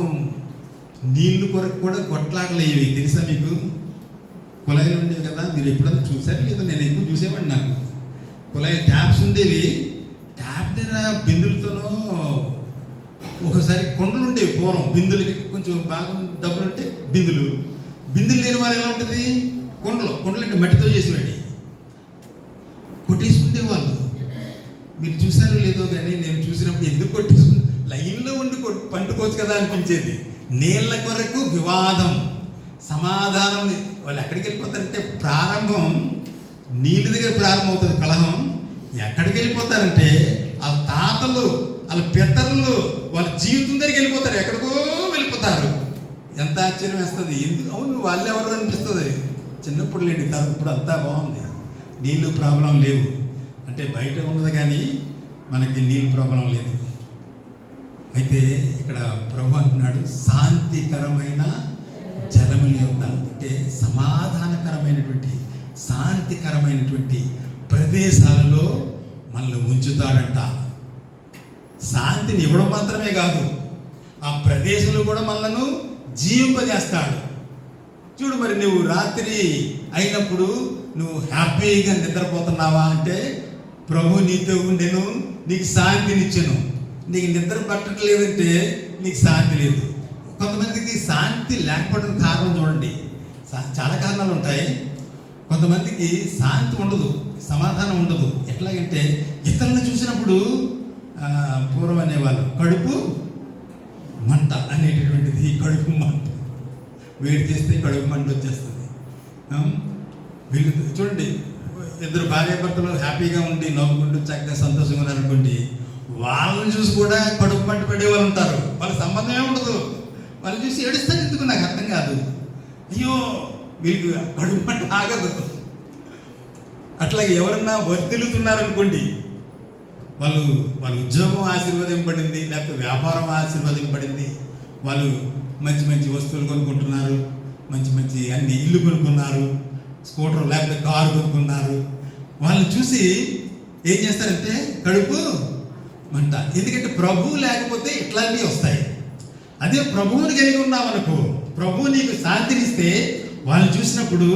S1: నీళ్లు కొరకు కూడా కొట్లాడలేవి, తెలుసా మీకు? కుళాయిలు ఉండేవి కదా, మీరు ఎప్పుడన్నా చూసారు లేదో? నేను ఎక్కువ చూసేవాడిని. నాకు కుళాయి ట్యాప్స్ ఉండేవి. ట్యాప్ దగ్గర బిందులతోనో, ఒకసారి కొండలు ఉండేవి పూర్వం. బిందులకి కొంచెం బాగా డబ్బులు ఉంటే బిందులు లేని వారు ఎలా ఉంటుంది? కొండలు అంటే మట్టితో చేసేవాడి కొట్టేసుకునే వాళ్ళు. మీరు చూసారో లేదో కానీ నేను చూసినప్పుడు ఎందుకు కొట్టేసుకుని లైన్లో ఉండి పండుకోవచ్చు కదా అనిపించేది. నీళ్ళ కొరకు వివాదం, సమాధానం. వాళ్ళు ఎక్కడికి వెళ్ళిపోతారంటే ప్రారంభం నీళ్ళ దగ్గర ప్రారంభమవుతుంది కలహం. ఎక్కడికి వెళ్ళిపోతారంటే వాళ్ళ తాతలు, వాళ్ళ పితరులు, వాళ్ళ జీవితం దగ్గరికి వెళ్ళిపోతారు. ఎక్కడికో వెళ్ళిపోతారు. ఎంత ఆశ్చర్యం వేస్తుంది. ఎందుకు? అవును, వాళ్ళు ఎవరు అనిపిస్తుంది చిన్నప్పుడు. లేండి, ఇప్పుడు అంతా బాగుంది, నీళ్ళు ప్రాబ్లం లేవు. అంటే బయట ఉన్నది కానీ మనకి నీళ్ళు ప్రాబ్లం లేదు. అయితే ఇక్కడ ప్రభు అంటున్నాడు శాంతికరమైన జలముల యొద్ద, అంటే సమాధానకరమైనటువంటి శాంతికరమైనటువంటి ప్రదేశాలలో మనల్ని ఉంచుతాడంట. శాంతిని ఇవ్వడం మాత్రమే కాదు, ఆ ప్రదేశంలో కూడా మనలను జీవింపజేస్తాడు. చూడు, మరి నువ్వు రాత్రి అయినప్పుడు నువ్వు హ్యాపీగా నిద్రపోతున్నావా అంటే ప్రభు నీతో ఉండెను, నీకు శాంతినిచ్చెను. నీకు నిద్ర పట్టట్లేదంటే నీకు శాంతి లేదు. కొంతమందికి శాంతి లేకపోవడం కారణం చూడండి, చాలా కారణాలు ఉంటాయి. కొంతమందికి శాంతి ఉండదు, సమాధానం ఉండదు. ఎట్లాగంటే ఇతరులను చూసినప్పుడు పూర్వం అనేవాళ్ళు కడుపు మంట అనేటటువంటిది. కడుపు మంట, వేడి చేస్తే కడుపు మంట వచ్చేస్తుంది. వీళ్ళు చూడండి, ఇద్దరు భార్యాభర్తలు హ్యాపీగా ఉండి నవ్వుకుంటూ చక్కగా సంతోషంగా ఉన్నారనుకోండి, వాళ్ళని చూసి కూడా కడుపు మంట పడే వాళ్ళు ఉంటారు. వాళ్ళ సంబంధమే ఉండదు. వాళ్ళని చూసి ఏడుస్తారు. ఎందుకు నాకు అర్థం కాదు. అయ్యో, వీళ్ళకి కడుపు మంట ఆగదు. అట్లాగే ఎవరన్నా వర్ధిల్లుతున్నారనుకోండి, వాళ్ళ ఉద్యోగం ఆశీర్వదింపబడింది, లేకపోతే వ్యాపారం ఆశీర్వదింపబడింది, వాళ్ళు మంచి మంచి వస్తువులు కొనుక్కుంటున్నారు, మంచి అన్ని ఇల్లు కొనుక్కున్నారు, స్కూటర్ లేకపోతే కారు కొనుక్కున్నారు. వాళ్ళని చూసి ఏం చేస్తారంటే కడుపు మంట. ఎందుకంటే ప్రభువు లేకపోతే ఇట్లాంటివి వస్తాయి. అదే ప్రభువుని కలిగి ఉన్నామనుకో, ప్రభువు నీకు శాంతినిస్తే వాళ్ళని చూసినప్పుడు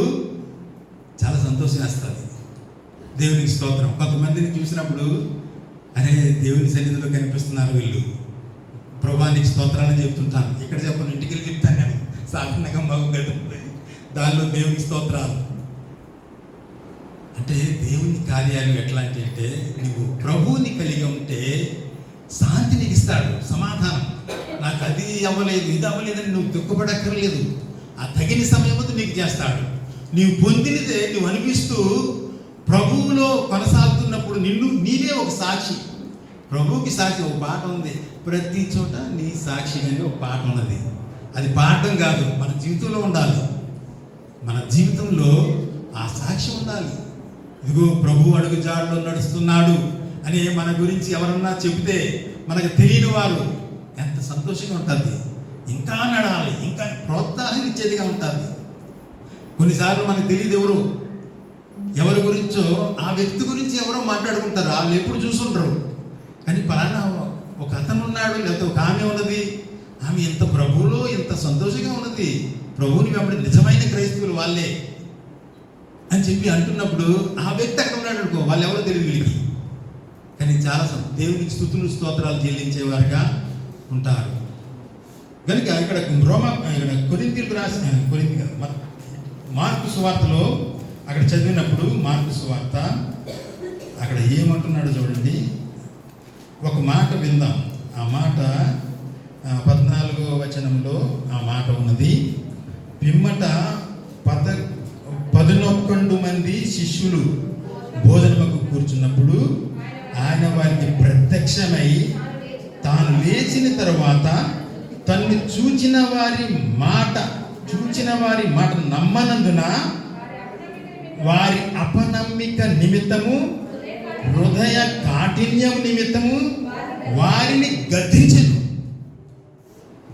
S1: చాలా సంతోషం వేస్తుంది. దేవునికి స్తోత్రం. కొంతమందిని చూసినప్పుడు అరే దేవుని సన్నిధిలో కనిపిస్తున్నారు వీళ్ళు, ప్రభువానికి స్తోత్రాన్ని చెప్తుంటాను. ఇక్కడ చెప్పను, ఇంటికి వెళ్ళి చెప్తాను నేను. సాధారణంగా మగ గడుపుతుంది దానిలో దేవునికి స్తోత్రాలు. అంటే దేవుని కార్యాలు ఎట్లాంటి అంటే, నువ్వు ప్రభువుని కలిగి ఉంటే శాంతి నీకు ఇస్తాడు, సమాధానం. నాకు అది అవ్వలేదు, ఇది అవ్వలేదని నువ్వు దుఃఖపడక్కర్లేదు. ఆ తగిన సమయంలో నీకు చేస్తాడు. నీవు పొందినదే నువ్వు అనిపిస్తూ ప్రభువులో కొనసాగుతున్నప్పుడు నీవే ఒక సాక్షి. ప్రభువుకి సాక్షి. ఒక పాట ఉంది, ప్రతి చోట నీ సాక్షి అని ఒక పాట ఉన్నది. అది పాఠం కాదు, మన జీవితంలో ఉండాలి. మన జీవితంలో ఆ సాక్షి ఉండాలి. ఇదిగో ప్రభు అడుగు జాడలో నడుస్తున్నాడు అని మన గురించి ఎవరన్నా చెబితే మనకు తెలియని వారు ఎంత సంతోషంగా ఉంటుంది. ఇంకా నడాలి, ఇంకా ప్రోత్సాహం ఇచ్చేదిగా ఉంటుంది. కొన్నిసార్లు మనకు తెలియదు ఎవరి గురించో, ఆ వ్యక్తి గురించి ఎవరో మాట్లాడుకుంటారు, వాళ్ళు ఎప్పుడు చూసుంటారు. కానీ పలానా ఒక అతను ఉన్నాడు, లేకపోతే ఒక ఆమె ఉన్నది, ఆమె ఎంత ప్రభువులో ఎంత సంతోషంగా ఉన్నది, ప్రభువుని వెంబడి నిజమైన క్రైస్తవులు వాళ్ళే అని చెప్పి అంటున్నప్పుడు ఆ వ్యక్తి అక్కడ ఉన్నాడు అనుకో, వాళ్ళు ఎవరో తెలియదు వీళ్ళకి. కానీ చాలా దేవునికి స్తుతులు స్తోత్రాలు చెల్లించేవారుగా ఉంటారు. కనుక ఇక్కడ కొరింథీయులకు రాసిన మార్కు సువార్తలో అక్కడ చదివినప్పుడు, మార్కు సువార్త అక్కడ ఏమంటున్నాడు చూడండి, ఒక మాట విందాం. ఆ మాట 14వ వచనంలో ఆ మాట ఉన్నది. పిమ్మట 11 మంది శిష్యులు భోజనముకు కూర్చున్నప్పుడు ఆయన వారికి ప్రత్యక్షమై తాను లేచిన తర్వాత తన్ను చూచిన వారి మాట నమ్మనందున వారి అపనమ్మిక నిమిత్తము, హృదయ కాఠిన్యం నిమిత్తము వారిని గద్దించెను.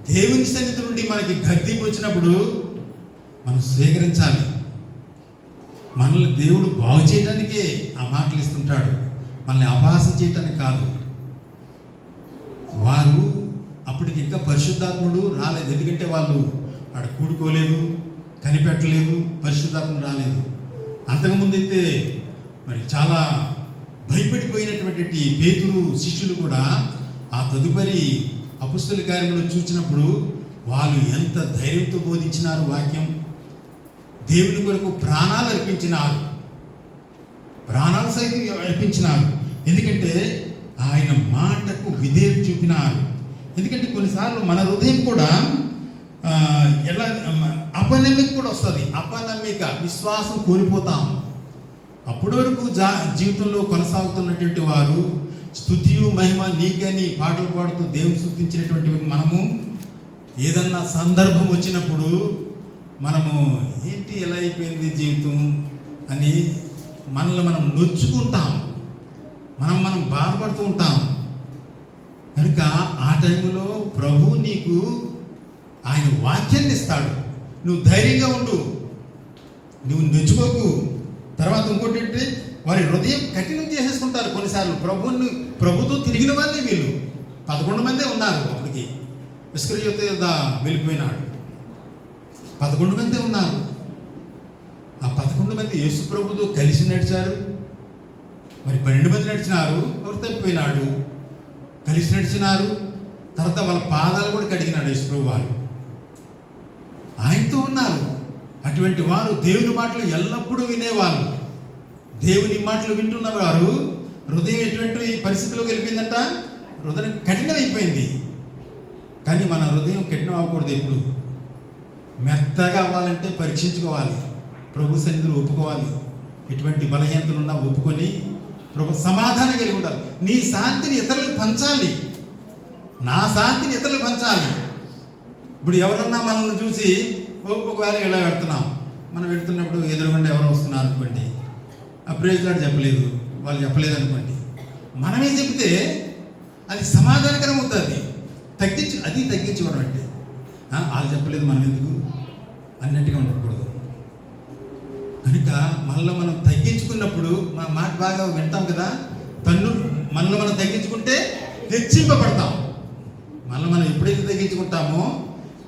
S1: దేవుని సన్నిధి నుండి మనకి గద్దింపు వచ్చినప్పుడు మనం స్వీకరించాలి. మనల్ని దేవుడు బాగు చేయడానికే ఆ మాటలు ఇస్తుంటాడు, మనల్ని అపహాసం చేయటానికి కాదు. వారు అప్పటికి ఇంకా పరిశుద్ధాత్ముడు రాలేదు, ఎందుకంటే వాళ్ళు ఆడ కూడుకోలేదు, కనిపెట్టలేదు, పరిశుద్ధాత్ముడు రాలేదు. అంతకుముందు అయితే మరి చాలా భయపడిపోయినటువంటి పేతురు శిష్యులు కూడా ఆ తదుపరి అపొస్తలుల కార్యములు చూసినప్పుడు వాళ్ళు ఎంత ధైర్యంతో బోధించినారు వాక్యం. దేవుని కొరకు ప్రాణాలు అర్పించినారు, ప్రాణాలు సైతం అర్పించినారు. ఎందుకంటే ఆయన మాటకు విధేయత చూపినారు. ఎందుకంటే కొన్నిసార్లు మన హృదయం కూడా ఎలా అపనమ్మిక కూడా వస్తుంది. అపనమ్మిక, విశ్వాసం కోల్పోతాం. అప్పటి వరకు జీవితంలో కొనసాగుతున్నటువంటి వారు స్తుతియు మహిమ నీకని పాటలు పాడుతూ దేవుని స్తుతించినటువంటి మనము ఏదన్నా సందర్భం వచ్చినప్పుడు మనము ఏంటి ఎలా అయిపోయింది జీవితం అని మనల్ని మనం నొచ్చుకుంటాం, మనం బాధపడుతూ ఉంటాం. కనుక ఆ టైంలో ప్రభు నీకు ఆయన వాక్యాన్ని ఇస్తాడు. నువ్వు ధైర్యంగా ఉండు, నువ్వు నొచ్చుకోకు. తర్వాత ఇంకోటి ఏంటి, వారి హృదయం కఠినం చేసేసుకుంటారు. కొన్నిసార్లు ప్రభుతో తిరిగిన వాళ్ళే వీళ్ళు 11 మందే ఉన్నారు. అప్పటికి ఇస్కరియోతు వెళ్ళిపోయినాడు, 11 మందే ఉన్నారు. ఆ 11 మంది యేసు ప్రభుతో కలిసి నడిచారు. మరి 12 మంది నడిచినారు, ఎవరు తప్పిపోయినాడు. కలిసి నడిచినారు. తర్వాత వాళ్ళ పాదాలు కూడా కడిగినాడు యేసు ప్రభు వారు, ఆయనతో ఉన్నారు. అటువంటి వారు దేవుని మాటలు ఎల్లప్పుడూ వినేవాళ్ళు. దేవుని మాటలు వింటున్న వారు హృదయం ఎటువంటి పరిస్థితిలోకి వెళ్ళిపోయిందంట, హృదయం కఠినం అయిపోయింది. కానీ మన హృదయం కఠినం అవ్వకూడదు. ఎప్పుడు మెత్తగా అవ్వాలంటే పరీక్షించుకోవాలి, ప్రభు సన్నిధిలో ఒప్పుకోవాలి. ఎటువంటి బలహీనతలు ఉన్నా ఒప్పుకొని ప్రభు సమాధానం కలిగి ఉండాలి. నీ శాంతిని ఇతరులకు పంచాలి, నా శాంతిని ఇతరులకు పంచాలి. ఇప్పుడు ఎవరన్నా మనల్ని చూసి ఒకవేళ ఇలా వెళ్తున్నాం, మనం వెళ్తున్నప్పుడు ఎదురుగుండా ఎవరు వస్తున్నారు అనుకోండి, ఆ ప్రైజ్ లాడ్ చెప్పలేదు, వాళ్ళు చెప్పలేదు అనుకోండి, మనమే చెప్తే అది సమాధానకరం అవుతుంది. తగ్గించుకోవడం అంటే వాళ్ళు చెప్పలేదు మనం ఎందుకు అన్నట్టుగా ఉండకూడదు. కనుక మనలో మనం తగ్గించుకున్నప్పుడు మన మాట బాగా వింటాం కదా. మనలో మనం తగ్గించుకుంటే హెచ్చింపబడతాం. మనం ఎప్పుడైతే తగ్గించుకుంటామో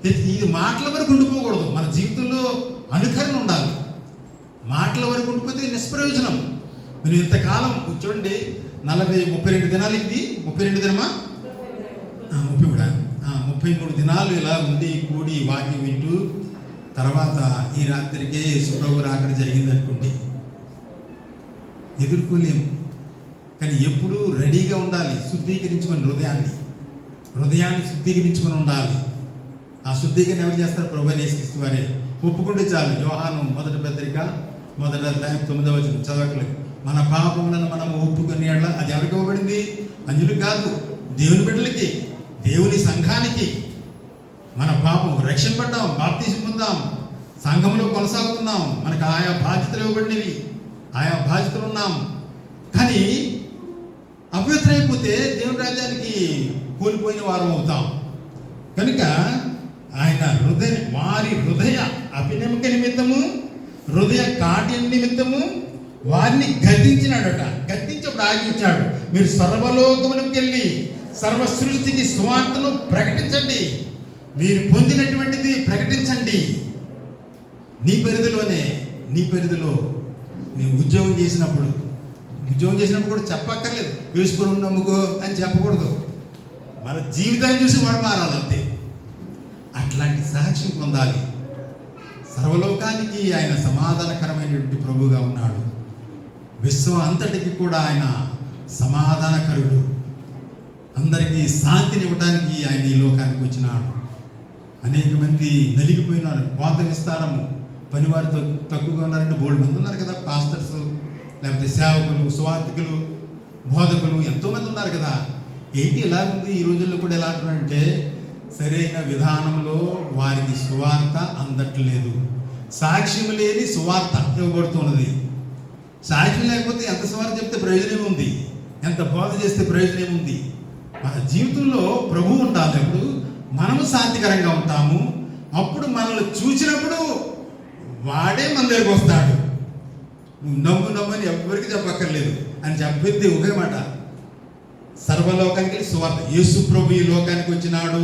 S1: ఇది మాటల వరకు ఉండిపోకూడదు. మన జీవితంలో అనుకరణ ఉండాలి. మాటల వరకు ఉండిపోతే నిష్ప్రయోజనం. మీరు ఇంతకాలం చూడండి, 32 దినాలు, ఇది 32 దినమా 30 కూడా 33 దినాలు ఇలా ఉండి కూడి వాక్యం వింటూ తర్వాత ఈ రాత్రికే యేసుప్రభు రాకడ జరిగింది అనుకోండి, ఎదుర్కోలేము. కానీ ఎప్పుడూ రెడీగా ఉండాలి. శుద్ధీకరించుకొని హృదయాన్ని శుద్ధీకరించుకొని ఉండాలి. ఆ శుద్ధీకరణ ఎవరు చేస్తారు? ప్రభువైన యేసుక్రీస్తు వారే. ఒప్పుకుంటే చాలు. యోహాను 1 పత్రిక 1వ అధ్యాయం 9వ వచనం చదవట్లేదు. మన పాపములను మనం ఒప్పుకొని అది ఎవరికి ఇవ్వబడింది? అన్యులు కాదు, దేవుని బిడ్డలకి, దేవుని సంఘానికి. మన పాపం రక్షింపడ్డాం, బాప్తిసం పొందాం, సంఘంలో కొనసాగుతున్నాం, మనకు ఆయా బాధ్యతలు ఇవ్వబడినవి, ఆయా బాధ్యతలు ఉన్నాం. కానీ అపవిత్రైపోతే దేవుని రాజ్యానికి కోల్పోయిన వారం అవుతాం. కనుక ఆయన వారి హృదయ అభినమిక నిమిత్తము, హృదయ కాఠిన్య నిమిత్తము వారిని గద్దించినాడట. గద్దించప్పుడు ఆజ్ఞించాడు, మీరు సర్వలోకములకు వెళ్ళి సర్వ సృష్టికి సువార్తను ప్రకటించండి, మీరు పొందినటువంటిది ప్రకటించండి. నీ పరిధిలో నేను ఉద్యోగం చేసినప్పుడు కూడా చెప్పక్కర్లేదు, యేసుప్రభువుని నమ్ముకో అని చెప్పకూడదు. మన జీవితాన్ని చూసి వాడు మారాలంతే. అట్లాంటి సాక్ష్యం పొందాలి. సర్వలోకానికి ఆయన సమాధానకరమైనటువంటి ప్రభువుగా ఉన్నాడు. విశ్వం అంతటికి కూడా ఆయన సమాధానకరుడు. అందరికీ శాంతిని ఇవ్వడానికి ఆయన ఈ లోకానికి వచ్చినాడు. అనేక మంది నలిగిపోయినారు. కోత విస్తారము, పనివారు తక్కువగా ఉన్నారంటే బోల్డ్ మంది ఉన్నారు కదా. పాస్టర్స్, లేకపోతే సేవకులు, సువార్థికులు, బోధకులు ఎంతోమంది ఉన్నారు కదా. ఏంటి ఇలా ఉంది? ఈ రోజుల్లో కూడా ఎలా అంటున్నారంటే సరైన విధానంలో వారికి సువార్త అందట్లేదు. సాక్ష్యం లేని సువార్త ఇవ్వబడుతున్నది. సాక్ష్యం లేకపోతే ఎంత సువార్త చెప్తే ప్రయోజనం ఉంది, ఎంత బోధ చేస్తే ప్రయోజనం ఉంది. మన జీవితంలో ప్రభు ఉండాలి. అప్పుడు మనము శాంతికరంగా ఉంటాము. అప్పుడు మనల్ని చూసినప్పుడు వాడే మన దగ్గరికి వస్తాడు. నువ్వు నమ్మని ఎవరికి చెప్పక్కర్లేదు అని చెప్పేది ఒకే మాట, సర్వలోకానికి సువార్త. యేసు ప్రభు ఈ లోకానికి వచ్చినాడు,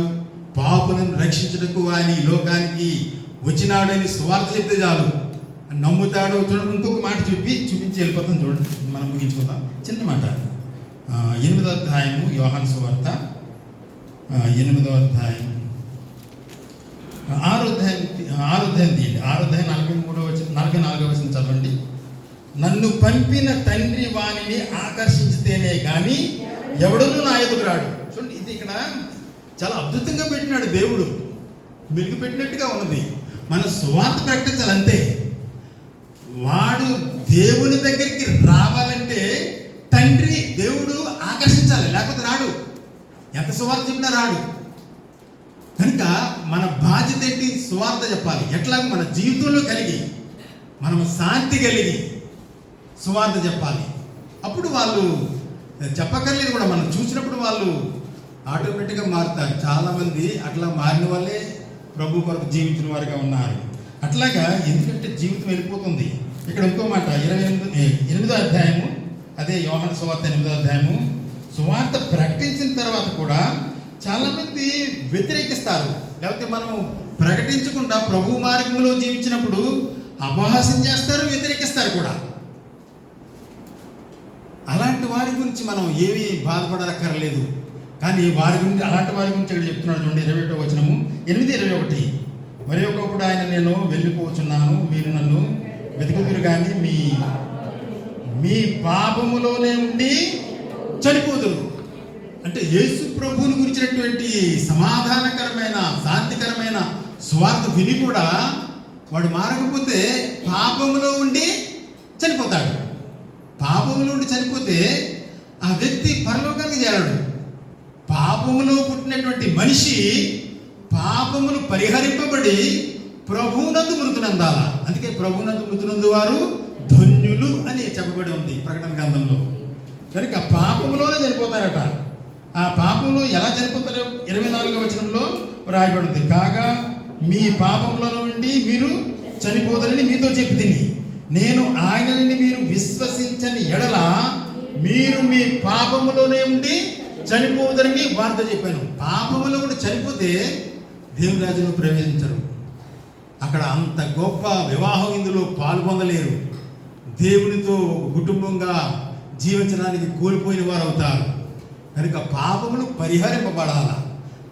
S1: పాపులను రక్షించుటకు ఆయన ఈ లోకానికి వచ్చినాడు అని సువార్త చెప్తే చాలు, నమ్ముతాడు. చూడండి, ఇంకొక మాట చూపించి వెళ్ళిపోతాం. చూడండి, మనం ముగించుకుందాం. చిన్న మాట, 8వ అధ్యాయము యోహాను సువార్త, 8వ అధ్యాయం 6వ అధ్యాయం తీయండి. 6వ అధ్యాయం 44వ వచనం చదవండి. నన్ను పంపిన తండ్రి వానిని ఆకర్షించితేనే కానీ ఎవడనూ నా ఎదుగు రాడు. చూడండి, ఇది ఇక్కడ చాలా అద్భుతంగా పెట్టినాడు దేవుడు, మెరుగు పెట్టినట్టుగా ఉన్నది. మన సువార్త ప్రకటించాలంతే. వాడు దేవుని దగ్గరికి రావాలంటే తండ్రి దేవుడు ఆకర్షించాలి, లేకపోతే రాడు. ఎంత సువార్త చెప్పినా రాడు. కనుక మన బాధ్యత ఏంటి? సువార్త చెప్పాలి. ఎట్లా? మన జీవితంలో కలిగి, మనం శాంతి కలిగి సువార్త చెప్పాలి. అప్పుడు వాళ్ళు చెప్పక్కర్లేదు కూడా, మనం చూసినప్పుడు వాళ్ళు ఆటోమేటిక్గా మారుతారు. చాలామంది అట్లా మారిన వాళ్ళే ప్రభు కొరకు జీవించిన వారిగా ఉన్నారు. అట్లాగా ఎందుకంటే జీవితం వెళ్ళిపోతుంది. ఇక్కడ ఇంకో మాట, 8వ అధ్యాయము, అదే యోహాను సువార్త 8వ అధ్యాయము. సువార్త ప్రకటించిన తర్వాత కూడా చాలామంది వ్యతిరేకిస్తారు. లేకపోతే మనం ప్రకటించకుండా ప్రభు మార్గంలో జీవించినప్పుడు అపహాస్యం చేస్తారు, వ్యతిరేకిస్తారు కూడా. అలాంటి వారి గురించి మనం ఏమీ బాధపడక్కర్లేదు. కానీ వారి గురించి, అలాంటి వారి గురించి ఇక్కడ చెప్తున్నాడు. చూడండి, 21వ వచనము, 8:21. మరి ఒకప్పుడు ఆయన, నేను వెళ్ళిపోతున్నాను, మీరు నన్ను వెతుకుతురు కానీ మీ పాపములోనే ఉండి చనిపోదురు. అంటే యేసు ప్రభువుని గురించినటువంటి సమాధానకరమైన, శాంతికరమైన స్వార్థ విని కూడా వాడు మారకపోతే పాపములో ఉండి చనిపోతాడు. పాపములో ఉండి చనిపోతే ఆ వ్యక్తి పరలోకానికి చేరాడు. పాపములో పుట్టినటువంటి మనిషి పాపములు పరిహరింపబడి ప్రభువునందు మృతి నందాల. అందుకే ప్రభువునందు మృతి నందు వారు ధన్యులు అని చెప్పబడి ఉంది ప్రకటన గ్రంథంలో. కనుక పాపములోనే చనిపోతారట. ఆ పాపంలో ఎలా చనిపోతారో 24వ వచనంలో రాయబడింది. కాగా మీ పాపముల నుండి మీరు చనిపోతారని మీతో చెప్పి తిని, నేను ఆయనని మీరు విశ్వసించని ఎడల మీరు మీ పాపములోనే ఉండి చనిపోతారని వార్త చెప్పాను. పాపములో కూడా చనిపోతే దేవుని రాజ్యంలో ప్రవేశించరు. అక్కడ అంత గొప్ప వివాహం ఇందులో పాల్పొందలేరు. దేవునితో కుటుంబంగా జీవించడానికి కోల్పోయిన వారు అవుతారు. కనుక పాపములు పరిహరింపబడాల.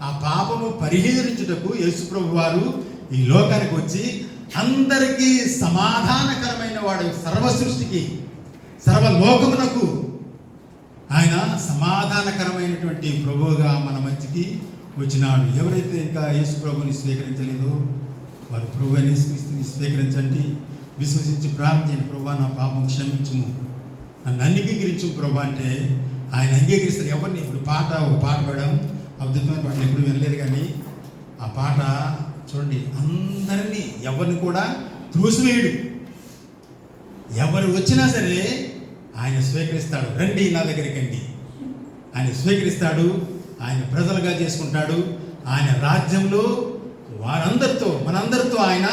S1: ఆ పాపము పరిహరించుటకు యేసుప్రభు వారు ఈ లోకానికి వచ్చి అందరికీ సమాధానకరమైన వాడు, సర్వ సృష్టికి, సర్వలోకమునకు ఆయన సమాధానకరమైనటువంటి ప్రభువుగా మన మధ్యకి వచ్చినాడు. ఎవరైతే ఇంకా యేసు ప్రభుని స్వీకరించలేదో వారు ప్రభువుని స్వీకరించండి, విశ్వసించి ప్రార్థన, ప్రభువా నా పాపం క్షమించుము, నన్ను అంగీకరించు ప్రభు అంటే ఆయన అంగీకరిస్తారు. ఎవరిని? ఇప్పుడు ఒక పాట పాడాం, అద్భుతమైన పాటలు ఎప్పుడు వినలేదు. కానీ ఆ పాట చూడండి, అందరినీ, ఎవరిని కూడా త్రోసివేయడు. ఎవరు వచ్చినా సరే ఆయన స్వీకరిస్తాడు. రండి నా దగ్గరికి అండి, ఆయన స్వీకరిస్తాడు. ఆయన ప్రజలుగా చేసుకుంటాడు. ఆయన రాజ్యంలో వారందరితో, మనందరితో ఆయన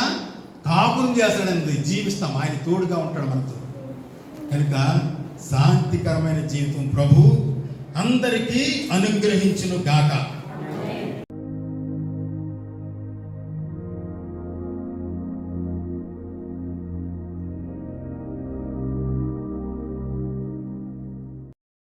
S1: కాపురం చేస్తాడని జీవిస్తాం. ఆయన తోడుగా ఉంటాడు మనతో. కనుక శాంతికరమైన జీవితం ప్రభు అందరికీ అనుగ్రహించును గాక.